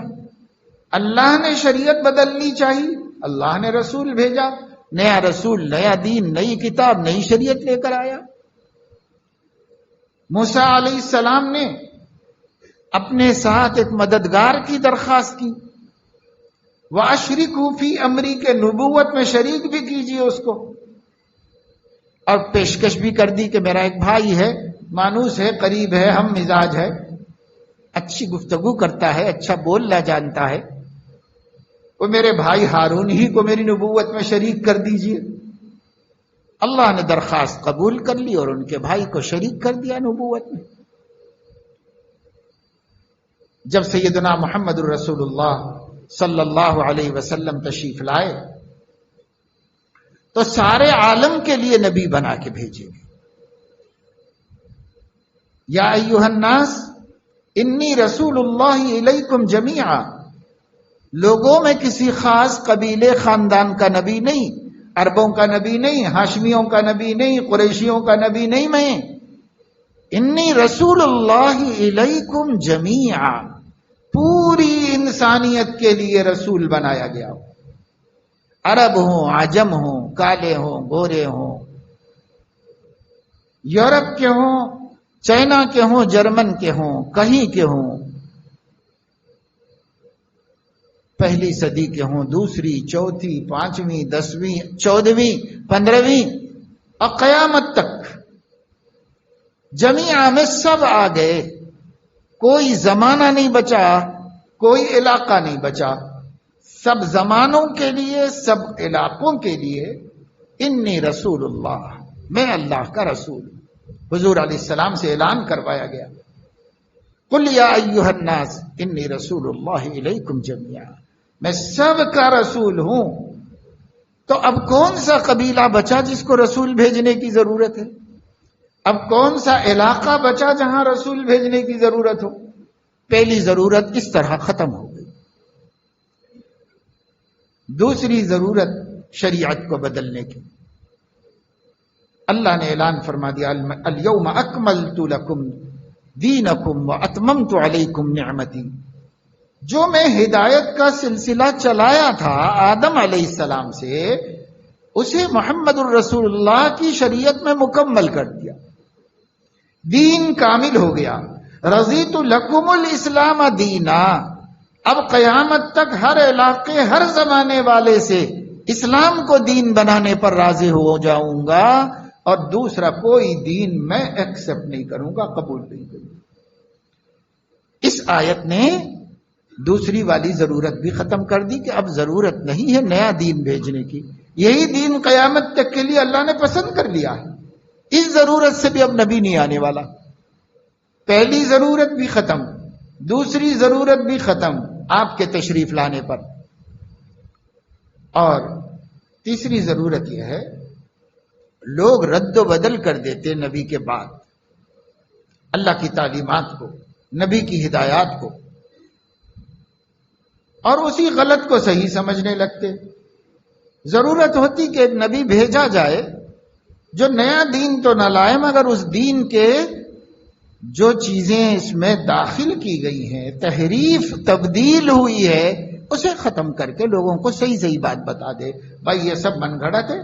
اللہ نے شریعت بدلنی چاہیے، اللہ نے رسول بھیجا، نیا رسول، نیا دین، نئی کتاب، نئی شریعت لے کر آیا۔ موسیٰ علیہ السلام نے اپنے ساتھ ایک مددگار کی درخواست کی، وَأَشْرِكْهُ فِي أَمْرِي کے نبوت میں شریک بھی کیجیے اس کو، اور پیشکش بھی کر دی کہ میرا ایک بھائی ہے، مانوس ہے، قریب ہے، ہم مزاج ہے، اچھی گفتگو کرتا ہے، اچھا بولنا جانتا ہے، وہ میرے بھائی ہارون ہی کو میری نبوت میں شریک کر دیجیے۔ اللہ نے درخواست قبول کر لی اور ان کے بھائی کو شریک کر دیا نبوت میں۔ جب سیدنا محمد الرسول اللہ صلی اللہ علیہ وسلم تشریف لائے تو سارے عالم کے لیے نبی بنا کے بھیجے گئے۔ یا ایھا الناس انی رسول اللہ الیکم جمیعا، لوگوں میں کسی خاص قبیلے خاندان کا نبی نہیں، عربوں کا نبی نہیں، ہاشمیوں کا نبی نہیں، قریشیوں کا نبی نہیں، میں انی رسول اللہ الیکم جمیعا، پوری انسانیت کے لیے رسول بنایا گیا ہو، عرب ہوں، عجم ہوں، کالے ہوں، گورے ہوں، یورپ کے ہوں، چائنا کے ہوں، جرمن کے ہوں، کہیں کے ہوں، پہلی صدی کے ہوں، دوسری، چوتھی، پانچویں، 10ویں، 14ویں، 15ویں اور قیامت تک جمیعہ میں سب آ گئے، کوئی زمانہ نہیں بچا، کوئی علاقہ نہیں بچا، سب زمانوں کے لیے، سب علاقوں کے لیے انی رسول اللہ، میں اللہ کا رسول ہوں۔ حضور علیہ السلام سے اعلان کروایا گیا، قل یا ایھا الناس انی رسول اللہ الیکم جمیعا، میں سب کا رسول ہوں۔ تو اب کون سا قبیلہ بچا جس کو رسول بھیجنے کی ضرورت ہے؟ اب کون سا علاقہ بچا جہاں رسول بھیجنے کی ضرورت ہو؟ پہلی ضرورت اس طرح ختم ہو گئی۔ دوسری ضرورت شریعت کو بدلنے کی، اللہ نے اعلان فرما دیا الیوم اکملت لکم دینکم واتممت علیکم نعمتی۔ جو میں ہدایت کا سلسلہ چلایا تھا آدم علیہ السلام سے، اسے محمد الرسول اللہ کی شریعت میں مکمل کر دیا، دین کامل ہو گیا۔ رضیت لکم الاسلام دینا، اب قیامت تک ہر علاقے، ہر زمانے والے سے اسلام کو دین بنانے پر راضی ہو جاؤں گا، اور دوسرا کوئی دین میں ایکسپٹ نہیں کروں گا، قبول نہیں کروں گا۔ اس آیت نے دوسری والی ضرورت بھی ختم کر دی کہ اب ضرورت نہیں ہے نیا دین بھیجنے کی، یہی دین قیامت تک کے لیے اللہ نے پسند کر لیا ہے، اس ضرورت سے بھی اب نبی نہیں آنے والا۔ پہلی ضرورت بھی ختم، دوسری ضرورت بھی ختم آپ کے تشریف لانے پر، اور تیسری ضرورت یہ ہے لوگ رد و بدل کر دیتے نبی کے بعد اللہ کی تعلیمات کو، نبی کی ہدایات کو، اور اسی غلط کو صحیح سمجھنے لگتے۔ ضرورت ہوتی کہ نبی بھیجا جائے جو نیا دین تو نہ لائے، مگر اس دین کے جو چیزیں اس میں داخل کی گئی ہیں، تحریف تبدیل ہوئی ہے، اسے ختم کر کے لوگوں کو صحیح صحیح بات بتا دے۔ بھائی یہ سب من گھڑت ہے،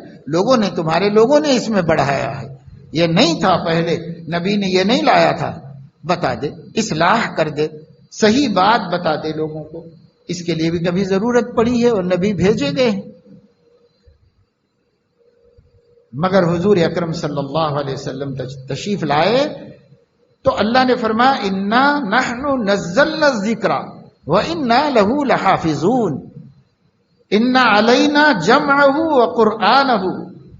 تمہارے لوگوں نے اس میں بڑھایا ہے، یہ نہیں تھا پہلے، نبی نے یہ نہیں لایا تھا، بتا دے، اصلاح کر دے، صحیح بات بتا دے لوگوں کو۔ اس کے لیے بھی کبھی ضرورت پڑی ہے اور نبی بھیجے گئے ہیں۔ مگر حضور اکرم صلی اللہ علیہ وسلم تشریف لائے تو اللہ نے فرمایا انا نحن نزلنا الذکر وانا له لحافظون ان علینا جمعه وقرآنه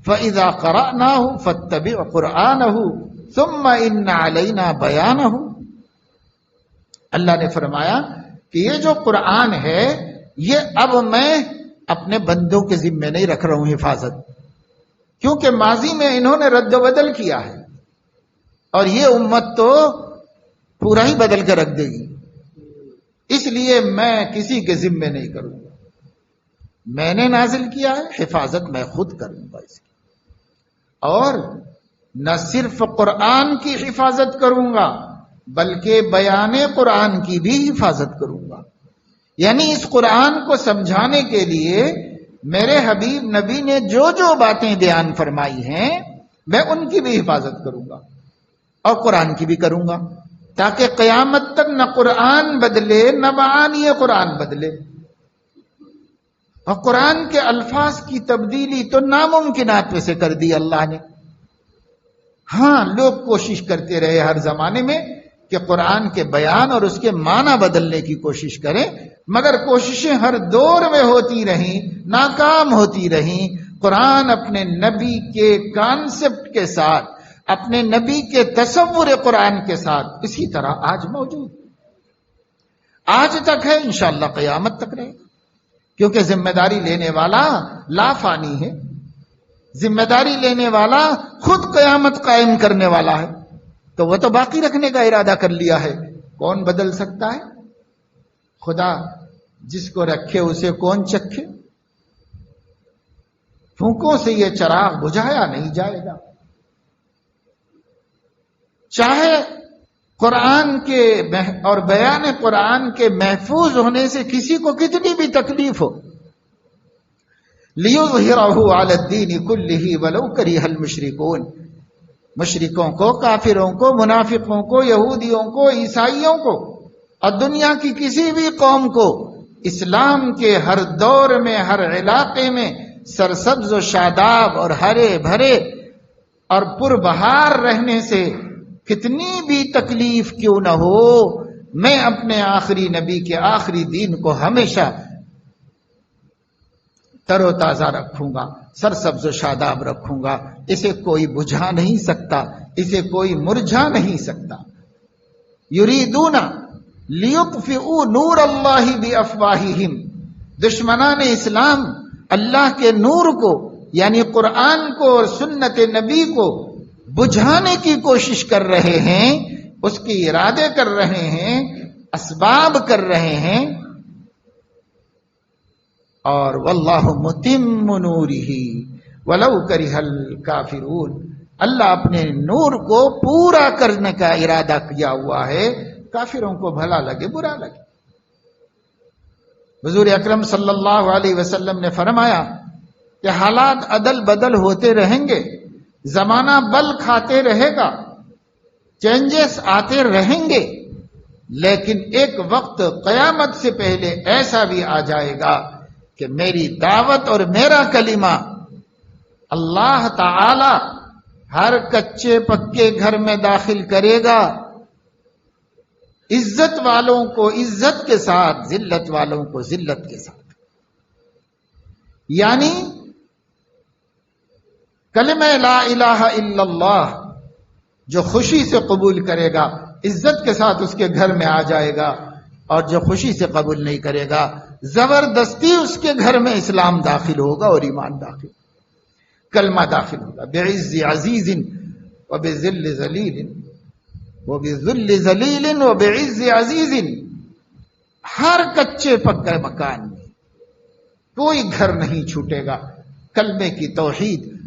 فاذا قرأناه فاتبع قرآنه ثم ان علینا بیانه۔ اللہ نے فرمایا کہ یہ جو قرآن ہے یہ اب میں اپنے بندوں کے ذمے نہیں رکھ رہا ہوں حفاظت، کیونکہ ماضی میں انہوں نے رد و بدل کیا ہے، اور یہ امت تو پورا ہی بدل کے رکھ دے گی، اس لیے میں کسی کے ذمے نہیں کروں گا، میں نے نازل کیا ہے، حفاظت میں خود کروں گا اس کی، اور نہ صرف قرآن کی حفاظت کروں گا بلکہ بیان قرآن کی بھی حفاظت کروں گا۔ یعنی اس قرآن کو سمجھانے کے لیے میرے حبیب نبی نے جو جو باتیں بیان فرمائی ہیں میں ان کی بھی حفاظت کروں گا اور قرآن کی بھی کروں گا، تاکہ قیامت تک نہ قرآن بدلے نہ معانی قرآن بدلے۔ اور قرآن کے الفاظ کی تبدیلی تو ناممکنات میں سے کر دی اللہ نے۔ ہاں لوگ کوشش کرتے رہے ہر زمانے میں کہ قرآن کے بیان اور اس کے معنی بدلنے کی کوشش کریں، مگر کوششیں ہر دور میں ہوتی رہیں، ناکام ہوتی رہیں۔ قرآن اپنے نبی کے کانسیپٹ کے ساتھ، اپنے نبی کے تصور قرآن کے ساتھ اسی طرح آج موجود، آج تک ہے، انشاءاللہ قیامت تک رہے گا، کیونکہ ذمہ داری لینے والا لا فانی ہے، ذمہ داری لینے والا خود قیامت قائم کرنے والا ہے، تو وہ تو باقی رکھنے کا ارادہ کر لیا ہے، کون بدل سکتا ہے؟ خدا جس کو رکھے اسے کون چکھے؟ پھونکوں سے یہ چراغ بجھایا نہیں جائے گا، چاہے قرآن کے اور بیان قرآن کے محفوظ ہونے سے کسی کو کتنی بھی تکلیف ہو۔ لِيُظْهِرَهُ عَلَى الدِّينِ كُلِّهِ وَلَوْ كَرِهَ الْمُشْرِكُونَ، مشرکوں کو، کافروں کو، منافقوں کو، یہودیوں کو، عیسائیوں کو اور دنیا کی کسی بھی قوم کو اسلام کے ہر دور میں، ہر علاقے میں سرسبز و شاداب اور ہرے بھرے اور پربہار رہنے سے کتنی بھی تکلیف کیوں نہ ہو، میں اپنے آخری نبی کے آخری دین کو ہمیشہ تر و تازہ رکھوں گا، سرسبز و شاداب رکھوں گا، اسے کوئی بجھا نہیں سکتا، اسے کوئی مرجھا نہیں سکتا۔ یریدون لیطفئوا نور اللہ بافواہہم، دشمنان اسلام اللہ کے نور کو یعنی قرآن کو اور سنت نبی کو بجھانے کی کوشش کر رہے ہیں، اس کے ارادے کر رہے ہیں، اسباب کر رہے ہیں، اور واللہ متم نورہ ولو کرہ الکافرون، اللہ اپنے نور کو پورا کرنے کا ارادہ کیا ہوا ہے، کافروں کو بھلا لگے برا لگے۔ حضور اکرم صلی اللہ علیہ وسلم نے فرمایا کہ حالات عدل بدل ہوتے رہیں گے، زمانہ بل کھاتے رہے گا، چینجز آتے رہیں گے، لیکن ایک وقت قیامت سے پہلے ایسا بھی آ جائے گا کہ میری دعوت اور میرا کلمہ اللہ تعالی ہر کچے پکے گھر میں داخل کرے گا، عزت والوں کو عزت کے ساتھ، ذلت والوں کو ذلت کے ساتھ۔ یعنی کلمہ لا الہ الا اللہ جو خوشی سے قبول کرے گا عزت کے ساتھ اس کے گھر میں آ جائے گا، اور جو خوشی سے قبول نہیں کرے گا زبردستی اس کے گھر میں اسلام داخل ہوگا اور ایمان داخل، کلمہ داخل ہوگا۔ بعز عزیز وبذل ذلیل وبذل ذلیل وبعز عزیز، ہر کچے پکے مکان میں کوئی گھر نہیں چھوٹے گا، کلمے کی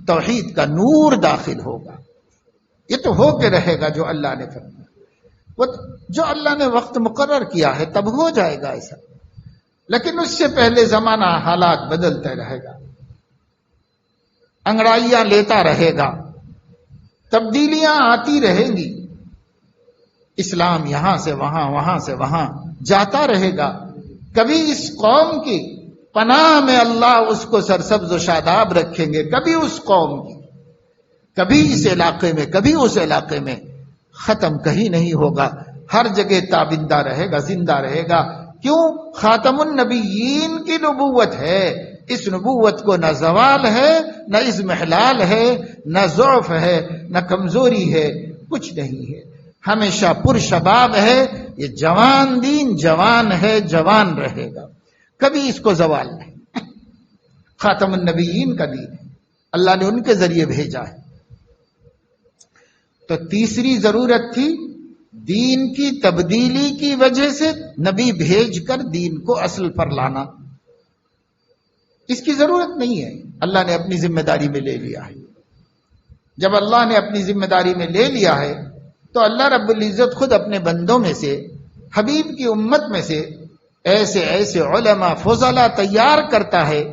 توحید کا نور داخل ہوگا۔ یہ تو ہو کے رہے گا جو اللہ نے فرمایا، وہ جو اللہ نے وقت مقرر کیا ہے تب ہو جائے گا ایسا، لیکن اس سے پہلے زمانہ حالات بدلتا رہے گا، انگڑائیاں لیتا رہے گا، تبدیلیاں آتی رہیں گی، اسلام یہاں سے وہاں وہاں سے وہاں جاتا رہے گا۔ کبھی اس قوم کی پناہ میں اللہ اس کو سرسبز و شاداب رکھیں گے، کبھی اس قوم کی، کبھی اس علاقے میں کبھی اس علاقے میں، ختم کہیں نہیں ہوگا، ہر جگہ تابندہ رہے گا، زندہ رہے گا۔ کیوں؟ خاتم النبیین کی نبوت ہے، اس نبوت کو نہ زوال ہے، نہ اضمحلال ہے، نہ ضعف ہے، نہ کمزوری ہے، کچھ نہیں ہے، ہمیشہ پرشباب ہے، یہ جوان دین جوان ہے، جوان رہے گا، کبھی اس کو زوال نہیں۔ خاتم النبیین کا دین ہے، اللہ نے ان کے ذریعے بھیجا ہے۔ تو تیسری ضرورت تھی دین کی تبدیلی کی وجہ سے نبی بھیج کر دین کو اصل پر لانا، اس کی ضرورت نہیں ہے، اللہ نے اپنی ذمہ داری میں لے لیا ہے۔ جب اللہ نے اپنی ذمہ داری میں لے لیا ہے تو اللہ رب العزت خود اپنے بندوں میں سے، حبیب کی امت میں سے ایسے ایسے علماء فضلاء تیار کرتا ہے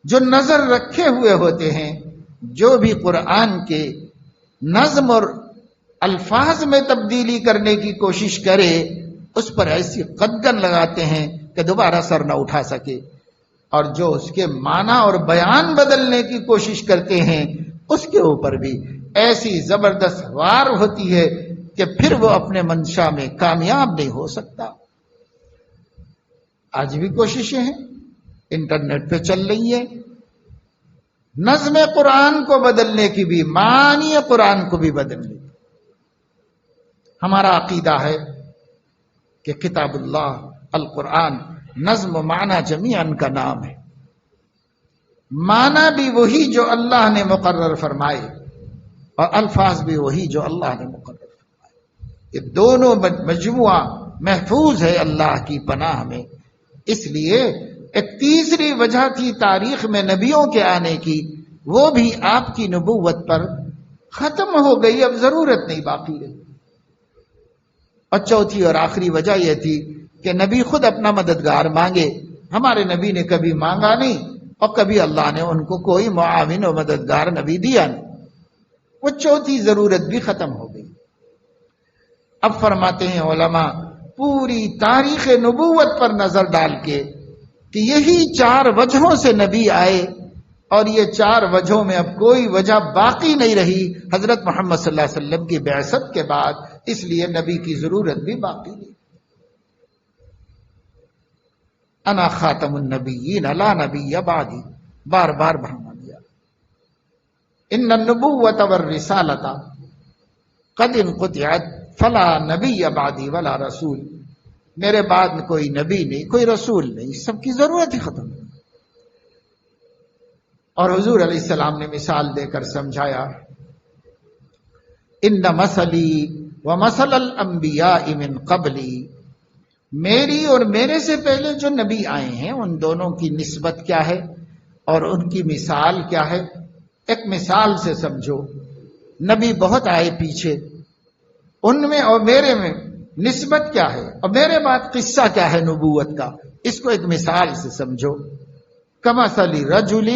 جو نظر رکھے ہوئے ہوتے ہیں، جو بھی قرآن کے نظم اور الفاظ میں تبدیلی کرنے کی کوشش کرے اس پر ایسی قدغن لگاتے ہیں کہ دوبارہ سر نہ اٹھا سکے، اور جو اس کے معنی اور بیان بدلنے کی کوشش کرتے ہیں اس کے اوپر بھی ایسی زبردست وار ہوتی ہے کہ پھر وہ اپنے منشا میں کامیاب نہیں ہو سکتا۔ آج بھی کوششیں ہیں، انٹرنیٹ پہ چل رہی ہے، نظم قرآن کو بدلنے کی بھی، معنی قرآن کو بھی بدلنے کی۔ ہمارا عقیدہ ہے کہ کتاب اللہ القرآن نظم و معنی جمیعاً کا نام ہے، معنی بھی وہی جو اللہ نے مقرر فرمائے اور الفاظ بھی وہی جو اللہ نے مقرر فرمائے، یہ دونوں مجموعہ محفوظ ہے اللہ کی پناہ میں۔ اس لیے ایک تیسری وجہ تھی تاریخ میں نبیوں کے آنے کی، وہ بھی آپ کی نبوت پر ختم ہو گئی، اب ضرورت نہیں باقی رہی۔ اور چوتھی اور آخری وجہ یہ تھی کہ نبی خود اپنا مددگار مانگے، ہمارے نبی نے کبھی مانگا نہیں اور کبھی اللہ نے ان کو کوئی معاون و مددگار نبی دیا نہیں، وہ چوتھی ضرورت بھی ختم ہو گئی۔ اب فرماتے ہیں علماء پوری تاریخ نبوت پر نظر ڈال کے کہ یہی چار وجہوں سے نبی آئے اور یہ 4 وجہوں میں اب کوئی وجہ باقی نہیں رہی حضرت محمد صلی اللہ علیہ وسلم کی بعثت کے بعد، اس لیے نبی کی ضرورت بھی باقی نہیں۔ انا خاتم النبیین لا نبی بعدی، بار بار بڑھا دیا۔ ان النبوۃ والرسالۃ قد انقطعت فلا نبی بعدی ولا رسول، میرے بعد کوئی نبی نہیں، کوئی رسول نہیں، سب کی ضرورت ہی ختم۔ اور حضور علیہ السلام نے مثال دے کر سمجھایا، ان مثلی ومثل الانبیاء من قبلی، میری اور میرے سے پہلے جو نبی آئے ہیں ان دونوں کی نسبت کیا ہے اور ان کی مثال کیا ہے۔ ایک مثال سے سمجھو، نبی بہت آئے پیچھے، ان میں اور میرے میں نسبت کیا ہے، اور میرے بعد قصہ کیا ہے نبوت کا، اس کو ایک مثال سے سمجھو۔ کمثل رجل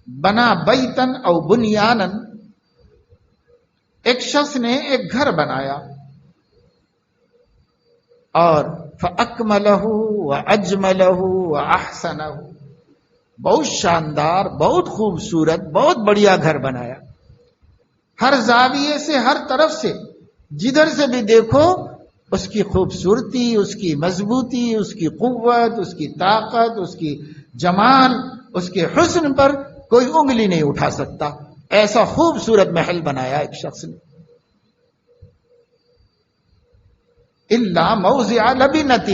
بنا بیتن او بنیانن، ایک شخص نے ایک گھر بنایا اور فَأَكْمَلَهُ وَأَجْمَلَهُ وَأَحْسَنَهُ، بہت شاندار، بہت خوبصورت، بہت بڑھیا گھر بنایا، ہر زاویے سے، ہر طرف سے، جدھر سے بھی دیکھو اس کی خوبصورتی، اس کی مضبوطی، اس کی قوت، اس کی طاقت، اس کی جمال، اس کے حسن پر کوئی انگلی نہیں اٹھا سکتا، ایسا خوبصورت محل بنایا ایک شخص نے۔ الا موضع لبنۃ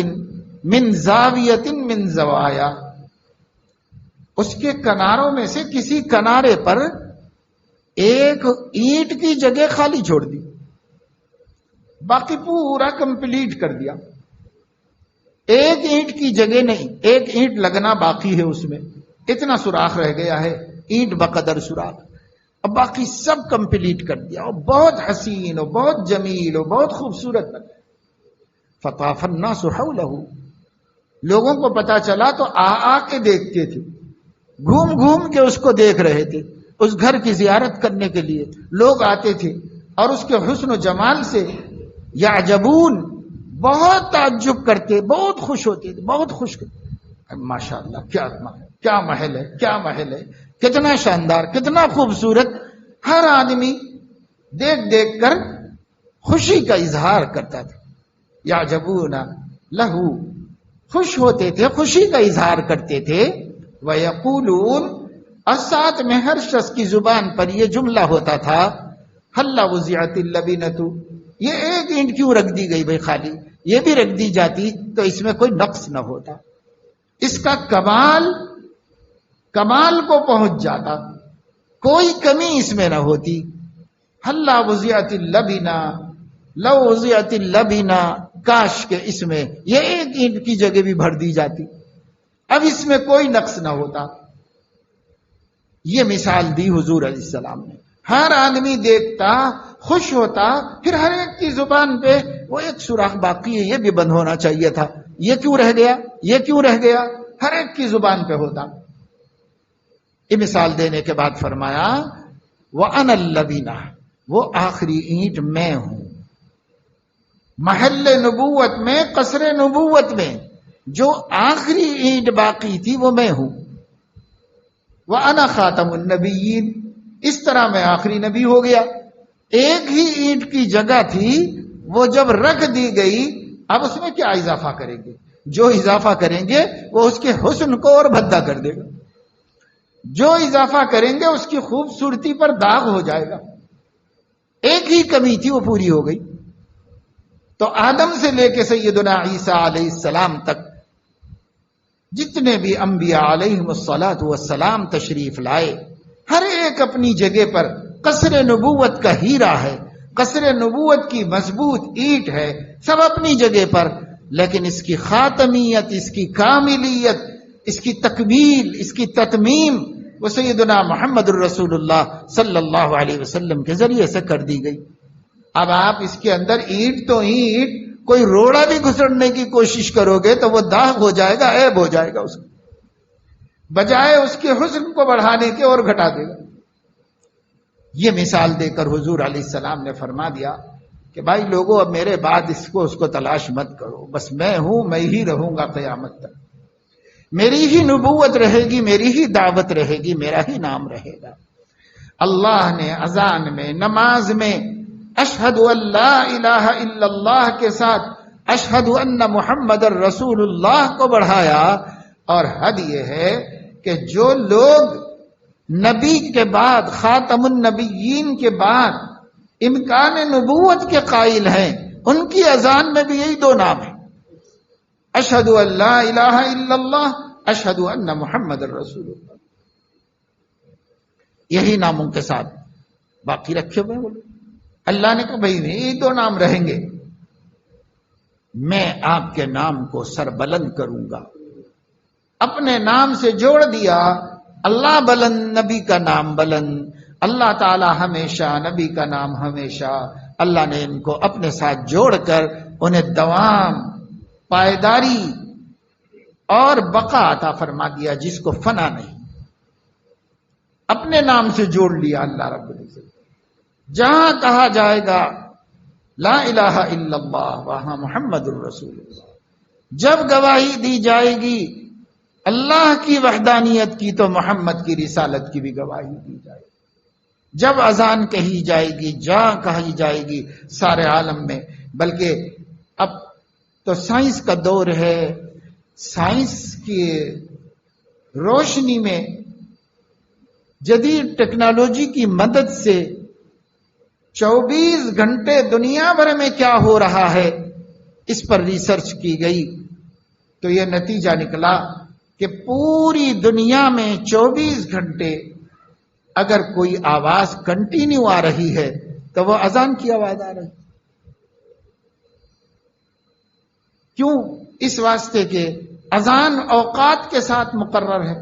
من زاویۃ من زوایا، اس کے کناروں میں سے کسی کنارے پر ایک اینٹ کی جگہ خالی چھوڑ دی، باقی پورا کمپلیٹ کر دیا، ایک اینٹ کی جگہ نہیں، ایک اینٹ لگنا باقی ہے، اس میں اتنا سوراخ رہ گیا ہے، اینٹ بقدر سوراخ، اب باقی سب کمپلیٹ کر دیا، اور بہت حسین اور بہت جمیل اور بہت خوبصورت بنا۔ فطاف الناس حولہ، لوگوں کو پتا چلا تو آ کے دیکھتے تھے، گھوم گھوم کے اس کو دیکھ رہے تھے، اس گھر کی زیارت کرنے کے لیے لوگ آتے تھے، اور اس کے حسن و جمال سے یعجبون، بہت تعجب کرتے، بہت خوش ہوتے تھے، بہت خوش کرتے، ماشاءاللہ کیا محل ہے، کیا محل ہے، کتنا شاندار، کتنا خوبصورت۔ ہر آدمی دیکھ دیکھ کر خوشی کا اظہار کرتا تھا، یعجبون لہو، خوش ہوتے تھے، خوشی کا اظہار کرتے تھے۔ وَيَقُولُونَ، اور ساتھ میں ہر شخص کی زبان پر یہ جملہ ہوتا تھا، ہَلَّا وُزِعَتِ اللَّبِنَةُ، یہ ایک اینٹ کیوں رکھ دی گئی بھائی خالی، یہ بھی رکھ دی جاتی تو اس میں کوئی نقص نہ ہوتا، اس کا کمال کو پہنچ جاتا، کوئی کمی اس میں نہ ہوتی۔ ہَلَّا وُزِعَتِ اللَّبِنَةُ، لو وُزِعَتِ اللَّبِنَةُ، کاش کہ اس میں یہ ایک اینٹ کی جگہ بھی بھر دی جاتی، اب اس میں کوئی نقص نہ ہوتا۔ یہ مثال دی حضور علیہ السلام نے، ہر آدمی دیکھتا، خوش ہوتا، پھر ہر ایک کی زبان پہ وہ ایک سوراخ باقی ہے، یہ بھی بند ہونا چاہیے تھا، یہ کیوں رہ گیا، یہ کیوں رہ گیا، ہر ایک کی زبان پہ ہوتا۔ یہ مثال دینے کے بعد فرمایا وَأَنَا اللَّبِنَةُ، وہ آخری اینٹ میں ہوں، محل نبوت میں، قصر نبوت میں جو آخری اینٹ باقی تھی وہ میں ہوں۔ وَأَنَا خَاتَمُ النَّبِيِّينَ، اس طرح میں آخری نبی ہو گیا۔ ایک ہی اینٹ کی جگہ تھی، وہ جب رکھ دی گئی، اب اس میں کیا اضافہ کریں گے، جو اضافہ کریں گے وہ اس کے حسن کو اور بھدا کر دے گا، جو اضافہ کریں گے اس کی خوبصورتی پر داغ ہو جائے گا۔ ایک ہی کمی تھی وہ پوری ہو گئی۔ تو آدم سے لے کے سیدنا عیسیٰ علیہ السلام تک جتنے بھی انبیاء علیہم الصلاۃ والسلام تشریف لائے، ہر ایک اپنی جگہ پر قصر نبوت کا ہیرا ہے، قصر نبوت کی مضبوط اینٹ ہے، سب اپنی جگہ پر، لیکن اس کی خاتمیت، اس کی کاملیت، اس کی تکمیل، اس کی تتمیم وہ سیدنا محمد الرسول اللہ صلی اللہ علیہ وسلم کے ذریعے سے کر دی گئی۔ اب آپ اس کے اندر اینٹ تو اینٹ، کوئی روڑا بھی گھسڑنے کی کوشش کرو گے تو وہ داغ ہو جائے گا، عیب ہو جائے گا، اس کو بجائے اس کے حسن کو بڑھانے کے اور گھٹا دے گا۔ یہ مثال دے کر حضور علیہ السلام نے فرما دیا کہ بھائی لوگوں اب میرے بعد اس کو تلاش مت کرو، بس میں ہوں، میں ہی رہوں گا قیامت تک۔ میری ہی نبوت رہے گی، میری ہی دعوت رہے گی، میرا ہی نام رہے گا۔ اللہ نے اذان میں، نماز میں اشہد ان لا الہ الا اللہ کے ساتھ اشہد ان محمد الرسول اللہ کو بڑھایا، اور حد یہ ہے کہ جو لوگ نبی کے بعد، خاتم النبیین کے بعد امکان نبوت کے قائل ہیں، ان کی اذان میں بھی یہی دو نام ہیں، اشہد ان لا الہ الا اللہ، اشہد ان محمد الرسول اللہ، یہی ناموں کے ساتھ باقی رکھے ہوئے بولے۔ اللہ نے کہا بھائی یہ دو نام رہیں گے، میں آپ کے نام کو سربلند کروں گا۔ اپنے نام سے جوڑ دیا، اللہ بلند، نبی کا نام بلند، اللہ تعالی ہمیشہ، نبی کا نام ہمیشہ۔ اللہ نے ان کو اپنے ساتھ جوڑ کر انہیں دوام، پائیداری اور بقا عطا فرما دیا، جس کو فنا نہیں۔ اپنے نام سے جوڑ لیا اللہ رب العزت۔ جہاں کہا جائے گا لا الہ الا اللہ، وہاں محمد الرسول اللہ۔ جب گواہی دی جائے گی اللہ کی وحدانیت کی، تو محمد کی رسالت کی بھی گواہی دی جائے گی۔ جب اذان کہی جائے گی، جہاں کہی جائے گی سارے عالم میں، بلکہ اب تو سائنس کا دور ہے، سائنس کی روشنی میں، جدید ٹیکنالوجی کی مدد سے 24 گھنٹے دنیا بھر میں کیا ہو رہا ہے اس پر ریسرچ کی گئی، تو یہ نتیجہ نکلا کہ پوری دنیا میں 24 گھنٹے اگر کوئی آواز کنٹینیو آ رہی ہے تو وہ اذان کی آواز آ رہی۔ کیوں؟ اس واسطے کہ اذان اوقات کے ساتھ مقرر ہے،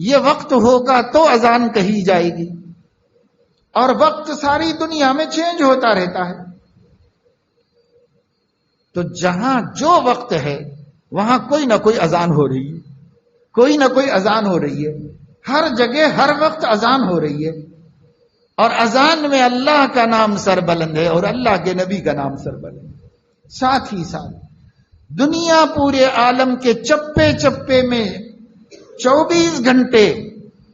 یہ وقت ہوگا تو اذان کہی جائے گی، اور وقت ساری دنیا میں چینج ہوتا رہتا ہے۔ تو جہاں جو وقت ہے وہاں کوئی نہ کوئی اذان ہو رہی ہے، کوئی نہ کوئی اذان ہو رہی ہے، ہر جگہ ہر وقت اذان ہو رہی ہے، اور اذان میں اللہ کا نام سربلند ہے اور اللہ کے نبی کا نام سربلند ہے۔ ساتھ ہی ساتھ دنیا پورے عالم کے چپے چپے میں 24 گھنٹے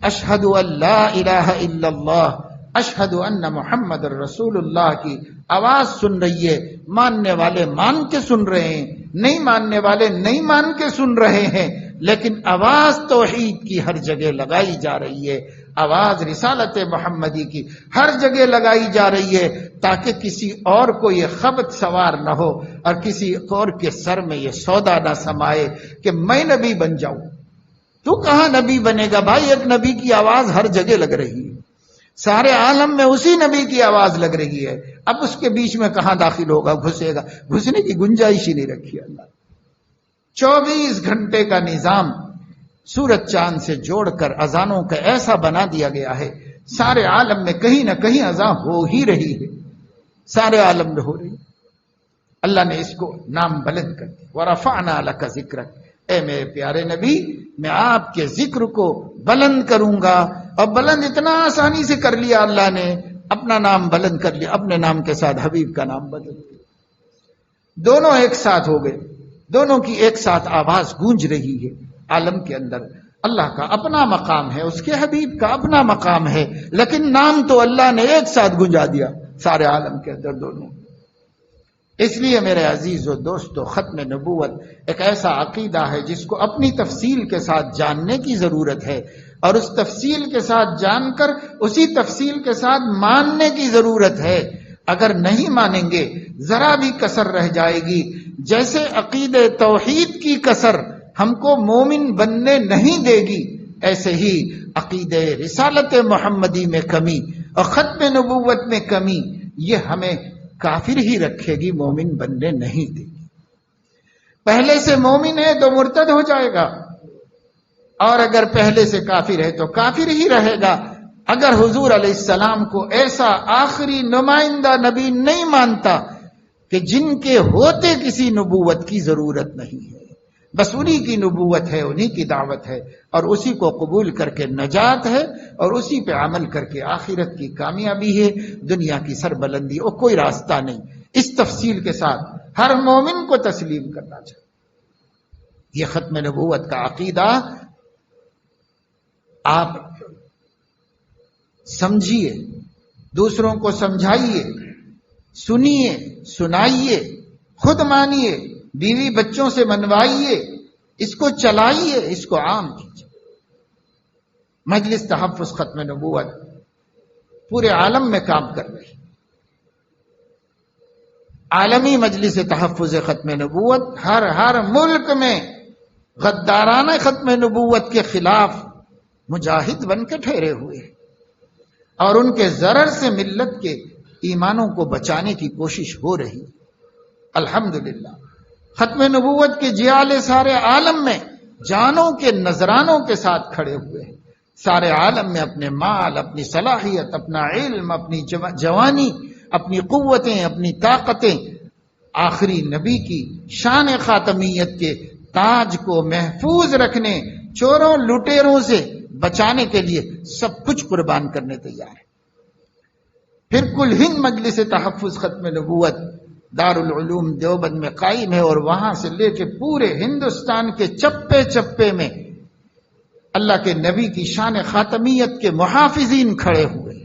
اشہد ان لا الہ الا اللہ، اشہد ان محمد الرسول اللہ کی آواز سن رہی ہے۔ ماننے والے مان کے سن رہے ہیں، نہیں ماننے والے نہیں مان کے سن رہے ہیں، لیکن آواز توحید کی ہر جگہ لگائی جا رہی ہے، آواز رسالت محمدی کی ہر جگہ لگائی جا رہی ہے، تاکہ کسی اور کو یہ خبط سوار نہ ہو اور کسی اور کے سر میں یہ سودا نہ سمائے کہ میں نبی بن جاؤں۔ تو کہاں نبی بنے گا بھائی؟ ایک نبی کی آواز ہر جگہ لگ رہی ہے، سارے عالم میں اسی نبی کی آواز لگ رہی ہے، اب اس کے بیچ میں کہاں داخل ہوگا، گھسے گا؟ گھسنے کی گنجائش ہی نہیں رکھی اللہ۔ 24 گھنٹے کا نظام سورج چاند سے جوڑ کر اذانوں کا ایسا بنا دیا گیا ہے، سارے عالم میں کہیں نہ کہیں اذان ہو ہی رہی ہے، سارے عالم میں ہو رہی ہے۔ اللہ نے اس کو نام بلند کر دیا، وَرَفَعْنَا لَكَ ذِكْرَكَ، اے میرے پیارے نبی میں آپ کے ذکر کو بلند کروں گا۔ اور بلند اتنا آسانی سے کر لیا اللہ نے، اپنا نام بلند کر لیا، اپنے نام کے ساتھ حبیب کا نام بدل دیا، دونوں ایک ساتھ ہو گئے، دونوں کی ایک ساتھ آواز گونج رہی ہے عالم کے اندر۔ اللہ کا اپنا مقام ہے، اس کے حبیب کا اپنا مقام ہے، لیکن نام تو اللہ نے ایک ساتھ گونجا دیا سارے عالم کے اندر دونوں۔ اس لیے میرے عزیز و دوستو، ختم نبوت ایک ایسا عقیدہ ہے جس کو اپنی تفصیل کے ساتھ جاننے کی ضرورت ہے، اور اس تفصیل کے ساتھ جان کر اسی تفصیل کے ساتھ ماننے کی ضرورت ہے۔ اگر نہیں مانیں گے ذرا بھی کسر رہ جائے گی، جیسے عقید توحید کی کسر ہم کو مومن بننے نہیں دے گی، ایسے ہی عقید رسالت محمدی میں کمی اور ختم نبوت میں کمی یہ ہمیں کافر ہی رکھے گی، مومن بننے نہیں دے گی۔ پہلے سے مومن ہے تو مرتد ہو جائے گا، اور اگر پہلے سے کافر ہے تو کافر ہی رہے گا۔ اگر حضور علیہ السلام کو ایسا آخری نمائندہ نبی نہیں مانتا کہ جن کے ہوتے کسی نبوت کی ضرورت نہیں ہے، بس انہی کی نبوت ہے، انہی کی دعوت ہے، اور اسی کو قبول کر کے نجات ہے، اور اسی پہ عمل کر کے آخرت کی کامیابی ہے، دنیا کی سربلندی، اور کوئی راستہ نہیں۔ اس تفصیل کے ساتھ ہر مومن کو تسلیم کرنا چاہیے۔ یہ ختم نبوت کا عقیدہ آپ سمجھیے، دوسروں کو سمجھائیے، سنیے، سنائیے، خود مانیے، بیوی بچوں سے منوائیے، اس کو چلائیے، اس کو عام کیجیے۔ مجلس تحفظ ختم نبوت پورے عالم میں کام کر رہی، عالمی مجلس تحفظ ختم نبوت ہر ملک میں غدارانہ ختم نبوت کے خلاف مجاہد بن کے ٹھہرے ہوئے ہیں، اور ان کے ضرر سے ملت کے ایمانوں کو بچانے کی کوشش ہو رہی۔ الحمدللہ ختم نبوت کے جیالے سارے عالم میں جانوں کے نذرانوں کے ساتھ کھڑے ہوئے ہیں، سارے عالم میں اپنے مال، اپنی صلاحیت، اپنا علم، اپنی جوانی، اپنی قوتیں، اپنی طاقتیں آخری نبی کی شان خاتمیت کے تاج کو محفوظ رکھنے، چوروں لٹیروں سے بچانے کے لیے سب کچھ قربان کرنے تیار ہے۔ پھر کل ہند مجلس تحفظ ختم نبوت دارالعلوم دیوبند میں قائم ہے، اور وہاں سے لے کے پورے ہندوستان کے چپے چپے میں اللہ کے نبی کی شان خاتمیت کے محافظین کھڑے ہوئے،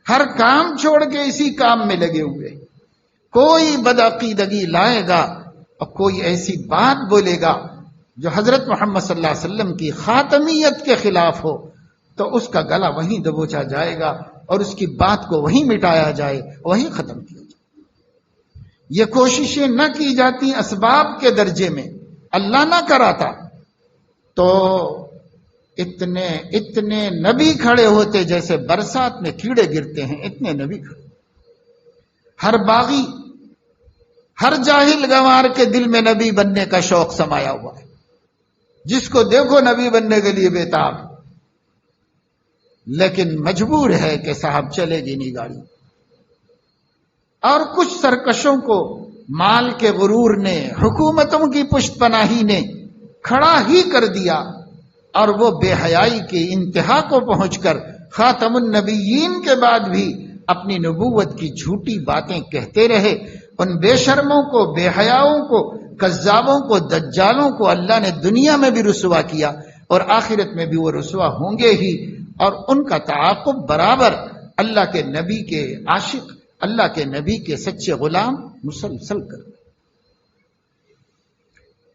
ہر کام چھوڑ کے اسی کام میں لگے ہوئے۔ کوئی بدعقیدگی لائے گا اور کوئی ایسی بات بولے گا جو حضرت محمد صلی اللہ علیہ وسلم کی خاتمیت کے خلاف ہو تو اس کا گلا وہیں دبوچا جائے گا اور اس کی بات کو وہیں مٹایا جائے، وہیں ختم کیا جائے۔ یہ کوششیں نہ کی جاتی اسباب کے درجے میں، اللہ نہ کراتا تو اتنے نبی کھڑے ہوتے جیسے برسات میں کیڑے گرتے ہیں، اتنے نبی کھڑے۔ ہر باغی، ہر جاہل گنوار کے دل میں نبی بننے کا شوق سمایا ہوا ہے، جس کو دیکھو نبی بننے کے لیے بےتاب، لیکن مجبور ہے کہ صاحب چلے گی نہیں گاڑی۔ اور کچھ سرکشوں کو مال کے غرور نے، حکومتوں کی پشت پناہی نے کھڑا ہی کر دیا، اور وہ بے حیائی کی انتہا کو پہنچ کر خاتم النبیین کے بعد بھی اپنی نبوت کی جھوٹی باتیں کہتے رہے۔ ان بے شرموں کو، بے حیاؤں کو، کذابوں کو، دجالوں کو اللہ نے دنیا میں بھی رسوا کیا، اور آخرت میں بھی وہ رسوا ہوں گے ہی، اور ان کا تعاقب برابر اللہ کے نبی کے عاشق، اللہ کے نبی کے سچے غلام مسلسل کر۔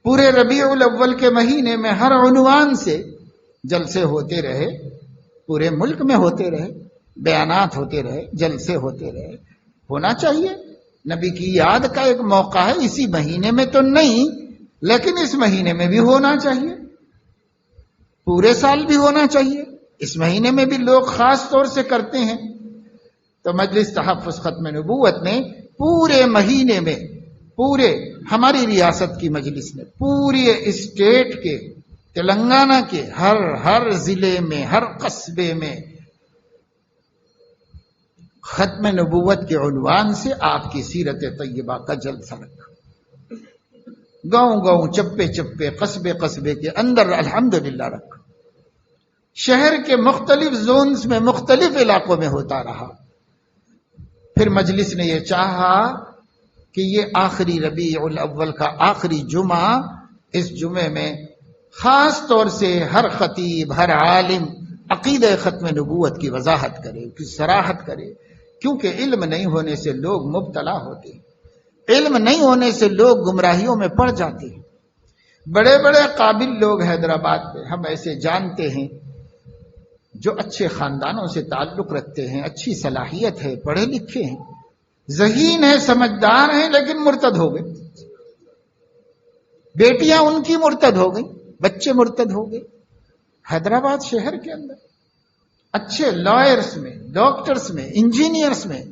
پورے ربیع الاول کے مہینے میں ہر عنوان سے جلسے ہوتے رہے، پورے ملک میں ہوتے رہے، بیانات ہوتے رہے، جلسے ہوتے رہے۔ ہونا چاہیے، نبی کی یاد کا ایک موقع ہے، اسی مہینے میں تو نہیں لیکن اس مہینے میں بھی ہونا چاہیے، پورے سال بھی ہونا چاہیے، اس مہینے میں بھی لوگ خاص طور سے کرتے ہیں۔ تو مجلس تحفظ ختم نبوت نے پورے مہینے میں، پورے ہماری ریاست کی مجلس نے پورے اسٹیٹ کے، تلنگانہ کے ہر ضلع میں، ہر قصبے میں ختم نبوت کے عنوان سے آپ کی سیرت طیبہ کا جلسہ رکھا۔ گاؤں چپے چپے، قصبے قصبے کے اندر الحمدللہ رکھا، شہر کے مختلف زونز میں، مختلف علاقوں میں ہوتا رہا۔ پھر مجلس نے یہ چاہا کہ یہ آخری ربیع الاول کا آخری جمعہ، اس جمعے میں خاص طور سے ہر خطیب، ہر عالم عقیدہ ختم نبوت کی وضاحت کرے، کی صراحت کرے، کیونکہ علم نہیں ہونے سے لوگ مبتلا ہوتے ہیں، علم نہیں ہونے سے لوگ گمراہیوں میں پڑ جاتے ہیں۔ بڑے بڑے قابل لوگ حیدرآباد میں ہم ایسے جانتے ہیں جو اچھے خاندانوں سے تعلق رکھتے ہیں، اچھی صلاحیت ہے، پڑھے لکھے ہیں، ذہین ہیں، سمجھدار ہیں، لیکن مرتد ہو گئے۔ بیٹیاں ان کی مرتد ہو گئی، بچے مرتد ہو گئے۔ حیدرآباد شہر کے اندر اچھے لائرز میں، ڈاکٹرز میں، انجینئرز میں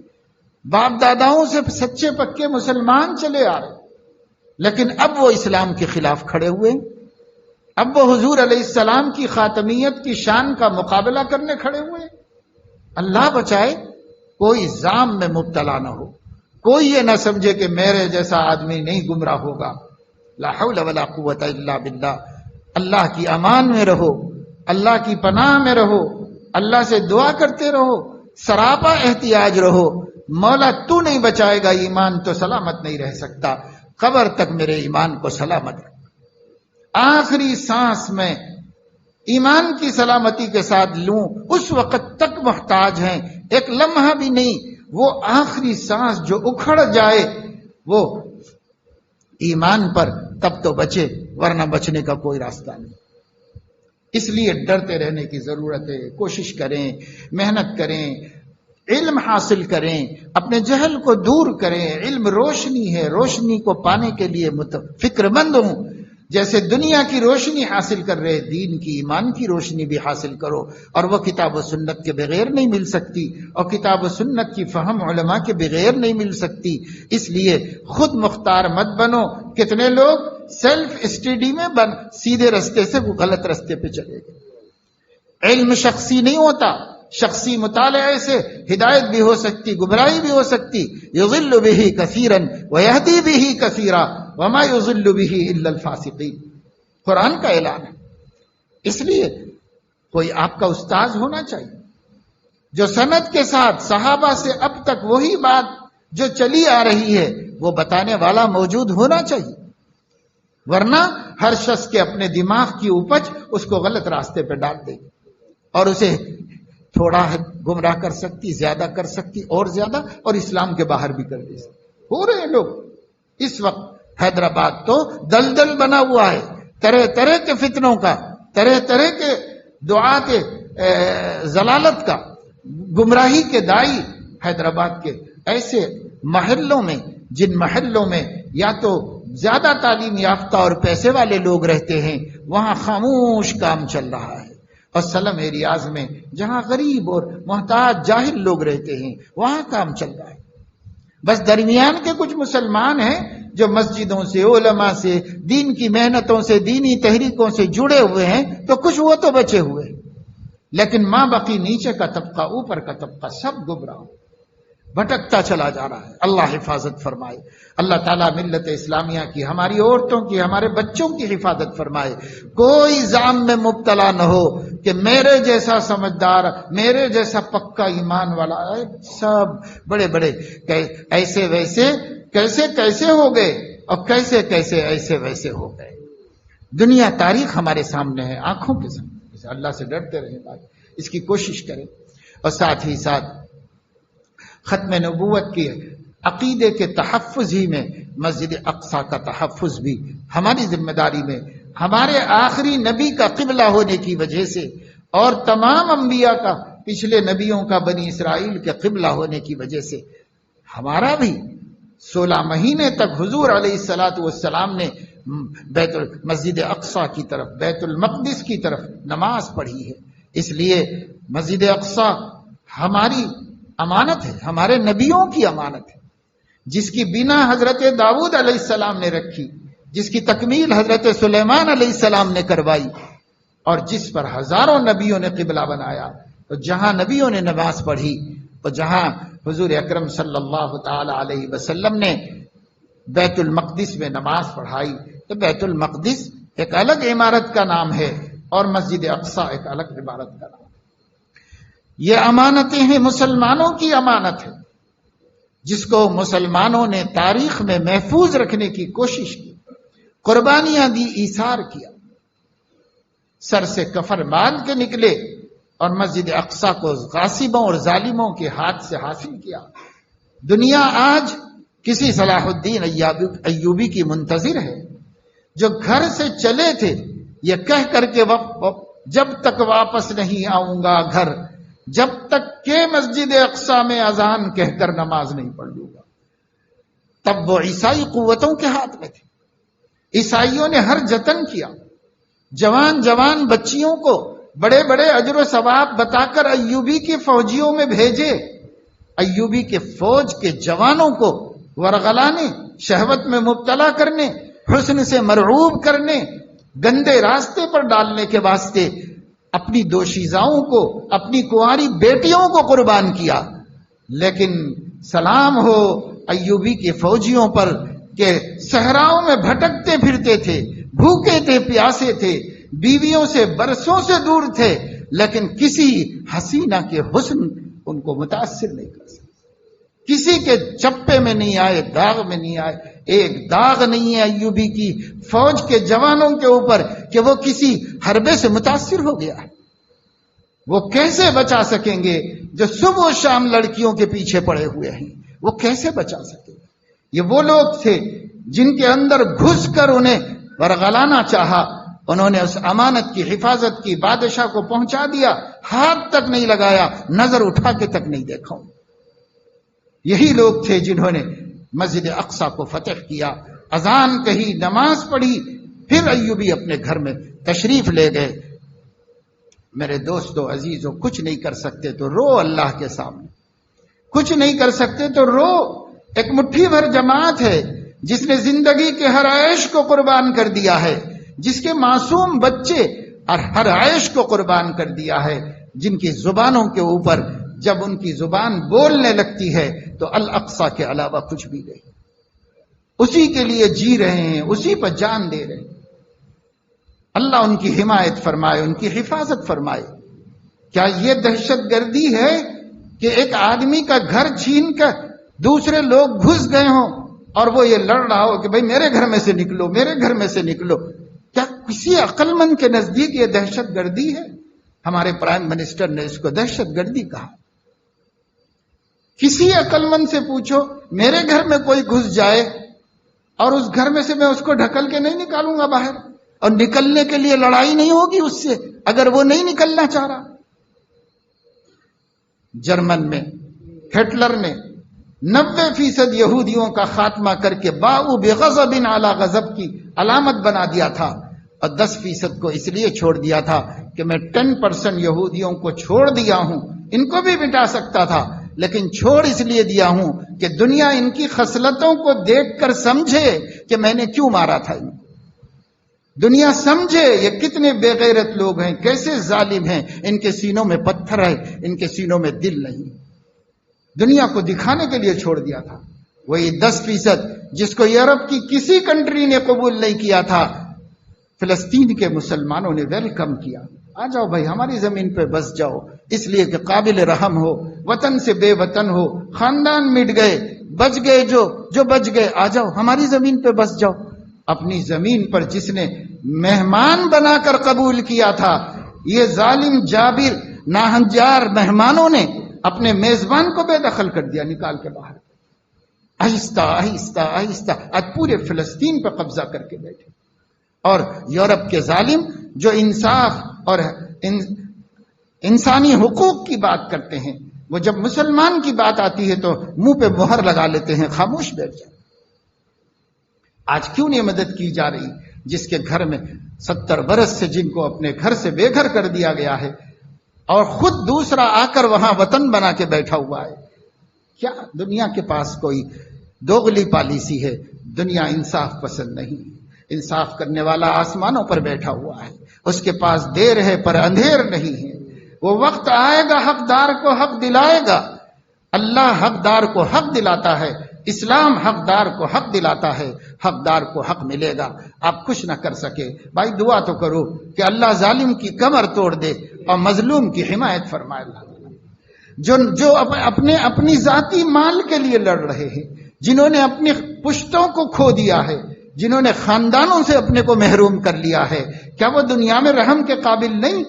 باپ داداؤں سے سچے پکے مسلمان چلے آ رہے، لیکن اب وہ اسلام کے خلاف کھڑے ہوئے، اب وہ حضور علیہ السلام کی خاتمیت کی شان کا مقابلہ کرنے کھڑے ہوئے۔ اللہ بچائے کوئی زام میں مبتلا نہ ہو، کوئی یہ نہ سمجھے کہ میرے جیسا آدمی نہیں گمراہ ہوگا۔ لا حول ولا قوت الا باللہ۔ اللہ کی امان میں رہو، اللہ کی پناہ میں رہو، اللہ سے دعا کرتے رہو، سراپا احتیاج رہو۔ مولا تو نہیں بچائے گا ایمان تو سلامت نہیں رہ سکتا، قبر تک میرے ایمان کو سلامت رکھ۔ آخری سانس میں ایمان کی سلامتی کے ساتھ لوں، اس وقت تک محتاج ہیں، ایک لمحہ بھی نہیں۔ وہ آخری سانس جو اکھڑ جائے وہ ایمان پر، تب تو بچے، ورنہ بچنے کا کوئی راستہ نہیں۔ اس لیے ڈرتے رہنے کی ضرورت ہے، کوشش کریں، محنت کریں، علم حاصل کریں، اپنے جہل کو دور کریں۔ علم روشنی ہے، روشنی کو پانے کے لیے فکر مند ہوں۔ جیسے دنیا کی روشنی حاصل کر رہے، دین کی، ایمان کی روشنی بھی حاصل کرو، اور وہ کتاب و سنت کے بغیر نہیں مل سکتی، اور کتاب و سنت کی فہم علماء کے بغیر نہیں مل سکتی۔ اس لیے خود مختار مت بنو۔ کتنے لوگ سیلف اسٹڈی میں سیدھے رستے سے وہ غلط رستے پہ چلے گئے۔ علم شخصی نہیں ہوتا، شخصی مطالعے سے ہدایت بھی ہو سکتی، گمراہی بھی ہو سکتی۔ یضل به کثیرا ویہدی به کثیرا وما یضل به الا الفاسقین، قرآن کا اعلان ہے۔ اس لیے کوئی آپ کا استاذ ہونا چاہیے جو سند کے ساتھ صحابہ سے اب تک وہی بات جو چلی آ رہی ہے وہ بتانے والا موجود ہونا چاہیے، ورنہ ہر شخص کے اپنے دماغ کی اپج اس کو غلط راستے پہ ڈال دے گی، اور اسے تھوڑا گمراہ کر سکتی، زیادہ کر سکتی، اور زیادہ، اور اسلام کے باہر بھی کر دے سکتی۔ ہو رہے ہیں لوگ اس وقت۔ حیدرآباد تو دلدل بنا ہوا ہے، طرح طرح کے فتنوں کا، طرح طرح کے دعات ضلالت کا، گمراہی کے دائی حیدرآباد کے ایسے محلوں میں، جن محلوں میں یا تو زیادہ تعلیم یافتہ اور پیسے والے لوگ رہتے ہیں، وہاں خاموش کام چل رہا ہے، اور سلم ایریاز میں جہاں غریب اور محتاج جاہل لوگ رہتے ہیں وہاں کام چل رہا ہے۔ بس درمیان کے کچھ مسلمان ہیں جو مسجدوں سے، علماء سے، دین کی محنتوں سے، دینی تحریکوں سے جڑے ہوئے ہیں، تو کچھ وہ تو بچے ہوئے ہیں، لیکن ماں بقی نیچے کا طبقہ، اوپر کا طبقہ سب گمراہ بھٹکتا چلا جا رہا ہے۔ اللہ حفاظت فرمائے، اللہ تعالیٰ ملت اسلامیہ کی، ہماری عورتوں کی، ہمارے بچوں کی حفاظت فرمائے۔ کوئی زام میں مبتلا نہ ہو کہ میرے جیسا سمجھدار، میرے جیسا پکا ایمان والا ہے، سب بڑے بڑے ایسے ویسے کیسے کیسے ہو گئے، اور کیسے کیسے ایسے ویسے ہو گئے۔ دنیا تاریخ ہمارے سامنے ہے، آنکھوں کے سامنے۔ اللہ سے ڈرتے رہے، بات اس کی کوشش کریں، اور ساتھ ہی ساتھ ختم نبوت کی عقیدے کے تحفظ ہی میں مسجد اقصی کا تحفظ بھی ہماری ذمہ داری میں، ہمارے آخری نبی کا قبلہ ہونے کی وجہ سے، اور تمام انبیاء کا، پچھلے نبیوں کا، بنی اسرائیل کے قبلہ ہونے کی وجہ سے ہمارا بھی 16 مہینے تک حضور علیہ الصلاۃ والسلام نے مسجد اقصی کی طرف، بیت المقدس کی طرف نماز پڑھی ہے۔ اس لیے مسجد اقصی ہماری امانت ہے، ہمارے نبیوں کی امانت ہے، جس کی بنا حضرت داؤد علیہ السلام نے رکھی، جس کی تکمیل حضرت سلیمان علیہ السلام نے کروائی، اور جس پر ہزاروں نبیوں نے قبلہ بنایا۔ تو جہاں نبیوں نے نماز پڑھی، اور جہاں حضور اکرم صلی اللہ تعالی علیہ وسلم نے بیت المقدس میں نماز پڑھائی، تو بیت المقدس ایک الگ عمارت کا نام ہے، اور مسجد اقصی ایک الگ عمارت کا نام ہے۔ یہ امانتیں ہیں، مسلمانوں کی امانت ہے، جس کو مسلمانوں نے تاریخ میں محفوظ رکھنے کی کوشش کی، قربانیاں دی، ایثار کیا، سر سے کفن باندھ کے نکلے، اور مسجد اقصی کو غاصبوں اور ظالموں کے ہاتھ سے حاصل کیا۔ دنیا آج کسی صلاح الدین ایوبی کی منتظر ہے، جو گھر سے چلے تھے یہ کہہ کر کے جب تک واپس نہیں آؤں گا گھر، جب تک کہ مسجد اقصی میں اذان کہہ کر نماز نہیں پڑھ لوں گا۔ تب وہ عیسائی قوتوں کے ہاتھ میں تھے، عیسائیوں نے ہر جتن کیا، جوان جوان بچیوں کو بڑے بڑے اجر و ثواب بتا کر ایوبی کی فوجیوں میں بھیجے، ایوبی کے فوج کے جوانوں کو ورغلانے، شہوت میں مبتلا کرنے، حسن سے مرعوب کرنے، گندے راستے پر ڈالنے کے واسطے اپنی دوشیزاؤں کو، اپنی کنواری بیٹیوں کو قربان کیا۔ لیکن سلام ہو ایوبی کے فوجیوں پر کہ صحراؤں میں بھٹکتے پھرتے تھے، بھوکے تھے، پیاسے تھے، بیویوں سے برسوں سے دور تھے، لیکن کسی حسینہ کے حسن ان کو متاثر نہیں کر سکتے۔ کسی کے چپے میں نہیں آئے، داغ میں نہیں آئے. ایک داغ نہیں ہے ایوبی کی فوج کے جوانوں کے اوپر کہ وہ کسی حربے سے متاثر ہو گیا. وہ کیسے بچا سکیں گے جو صبح و شام لڑکیوں کے پیچھے پڑے ہوئے ہیں؟ وہ کیسے بچا سکیں گے؟ یہ وہ لوگ تھے جن کے اندر گھس کر انہیں ورغلانا چاہا. انہوں نے اس امانت کی حفاظت کی، بادشاہ کو پہنچا دیا، ہاتھ تک نہیں لگایا، نظر اٹھا کے تک نہیں دیکھا. یہی لوگ تھے جنہوں نے مسجد اقصی کو فتح کیا، اذان کہی، نماز پڑھی، پھر ایوبی اپنے گھر میں تشریف لے گئے. میرے دوستو عزیزو، کچھ نہیں کر سکتے تو رو اللہ کے سامنے، کچھ نہیں کر سکتے تو رو. ایک مٹھی بھر جماعت ہے جس نے زندگی کے ہر عیش کو قربان کر دیا ہے، جس کے معصوم بچے اور ہر عیش کو قربان کر دیا ہے، جن کی زبانوں کے اوپر جب ان کی زبان بولنے لگتی ہے تو الاقصی کے علاوہ کچھ بھی نہیں، اسی کے لیے جی رہے ہیں، اسی پر جان دے رہے ہیں. اللہ ان کی حمایت فرمائے، ان کی حفاظت فرمائے. کیا یہ دہشت گردی ہے کہ ایک آدمی کا گھر چھین کر دوسرے لوگ گھس گئے ہوں اور وہ یہ لڑ رہا ہو کہ بھئی میرے گھر میں سے نکلو، میرے گھر میں سے نکلو؟ کیا کسی عقل مند کے نزدیک یہ دہشت گردی ہے؟ ہمارے پرائم منسٹر نے اس کو دہشت گردی کہا. کسی عقل مند سے پوچھو، میرے گھر میں کوئی گھس جائے اور اس گھر میں سے میں اس کو ڈھکل کے نہیں نکالوں گا باہر، اور نکلنے کے لیے لڑائی نہیں ہوگی اس سے اگر وہ نہیں نکلنا چاہ رہا. جرمن میں ہٹلر نے 90% یہودیوں کا خاتمہ کر کے باؤ بغضب علی غضب کی علامت بنا دیا تھا، اور 10% کو اس لیے چھوڑ دیا تھا کہ میں 10% یہودیوں کو چھوڑ دیا ہوں. ان کو بھی مٹا سکتا تھا لیکن چھوڑ اس لیے دیا ہوں کہ دنیا ان کی خصلتوں کو دیکھ کر سمجھے کہ میں نے کیوں مارا تھا ان کو. دنیا سمجھے یہ کتنے بے غیرت لوگ ہیں، کیسے ظالم ہیں، ان کے سینوں میں پتھر ہے، ان کے سینوں میں دل نہیں. دنیا کو دکھانے کے لیے چھوڑ دیا تھا. وہی 10% جس کو یورپ کی کسی کنٹری نے قبول نہیں کیا تھا، فلسطین کے مسلمانوں نے ویلکم کیا. آ جاؤ بھائی، ہماری زمین پہ بس جاؤ، اس لیے کہ قابل رحم ہو، وطن سے بے وطن ہو، خاندان مٹ گئے، بچ گئے جو بچ گئے، آ جاؤ ہماری زمین پہ بس جاؤ. اپنی زمین پر جس نے مہمان بنا کر قبول کیا تھا، یہ ظالم جابر ناہنجار مہمانوں نے اپنے میزبان کو بے دخل کر دیا، نکال کے باہر. آہستہ آہستہ آہستہ آج پورے فلسطین پہ قبضہ کر کے بیٹھے. اور یورپ کے ظالم جو انصاف اور انسانی حقوق کی بات کرتے ہیں، وہ جب مسلمان کی بات آتی ہے تو منہ پہ مہر لگا لیتے ہیں، خاموش بیٹھ جاتے. آج کیوں نہیں مدد کی جا رہی؟ جس کے گھر میں 70 برس سے جن کو اپنے گھر سے بے گھر کر دیا گیا ہے اور خود دوسرا آ کر وہاں وطن بنا کے بیٹھا ہوا ہے. کیا دنیا کے پاس کوئی دوغلی پالیسی ہے؟ دنیا انصاف پسند نہیں. انصاف کرنے والا آسمانوں پر بیٹھا ہوا ہے، اس کے پاس دیر ہے پر اندھیر نہیں ہے. وہ وقت آئے گا حقدار کو حق دلائے گا. اللہ حقدار کو حق دلاتا ہے، اسلام حقدار کو حق دلاتا ہے، حقدار کو حق ملے گا. آپ کچھ نہ کر سکے بھائی، دعا تو کرو کہ اللہ ظالم کی کمر توڑ دے اور مظلوم کی حمایت فرمائے. جو اپنی ذاتی مال کے لیے لڑ رہے ہیں، جنہوں نے اپنی پشتوں کو کھو دیا ہے، جنہوں نے خاندانوں سے اپنے کو محروم کر لیا ہے، کیا وہ دنیا میں رحم کے قابل نہیں؟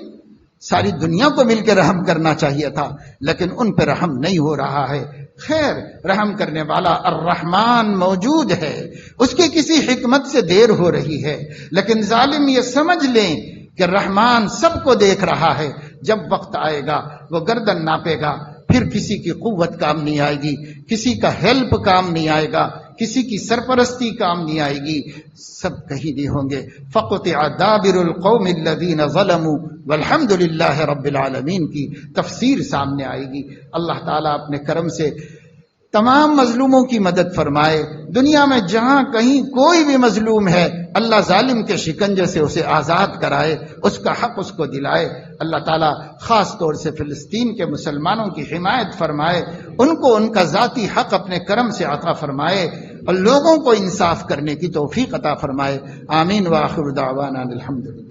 ساری دنیا کو مل کے رحم کرنا چاہیے تھا، لیکن ان پہ رحم نہیں ہو رہا ہے. خیر، رحم کرنے والا الرحمن موجود ہے، اس کی کسی حکمت سے دیر ہو رہی ہے، لیکن ظالم یہ سمجھ لیں کہ رحمان سب کو دیکھ رہا ہے. جب وقت آئے گا وہ گردن ناپے گا، پھر کسی کی قوت کام نہیں آئے گی، کسی کا ہیلپ کام نہیں آئے گا، کسی کی سرپرستی کام نہیں آئے گی، سب کہیں نہیں ہوں گے. فقطع دابر القوم الذین ظلموا والحمد للہ رب العالمین کی تفسیر سامنے آئے گی. اللہ تعالیٰ اپنے کرم سے تمام مظلوموں کی مدد فرمائے. دنیا میں جہاں کہیں کوئی بھی مظلوم ہے، اللہ ظالم کے شکنجے سے اسے آزاد کرائے، اس کا حق اس کو دلائے. اللہ تعالیٰ خاص طور سے فلسطین کے مسلمانوں کی حمایت فرمائے، ان کو ان کا ذاتی حق اپنے کرم سے عطا فرمائے اور لوگوں کو انصاف کرنے کی توفیق عطا فرمائے. آمین وآخر دعوانا الحمدللہ.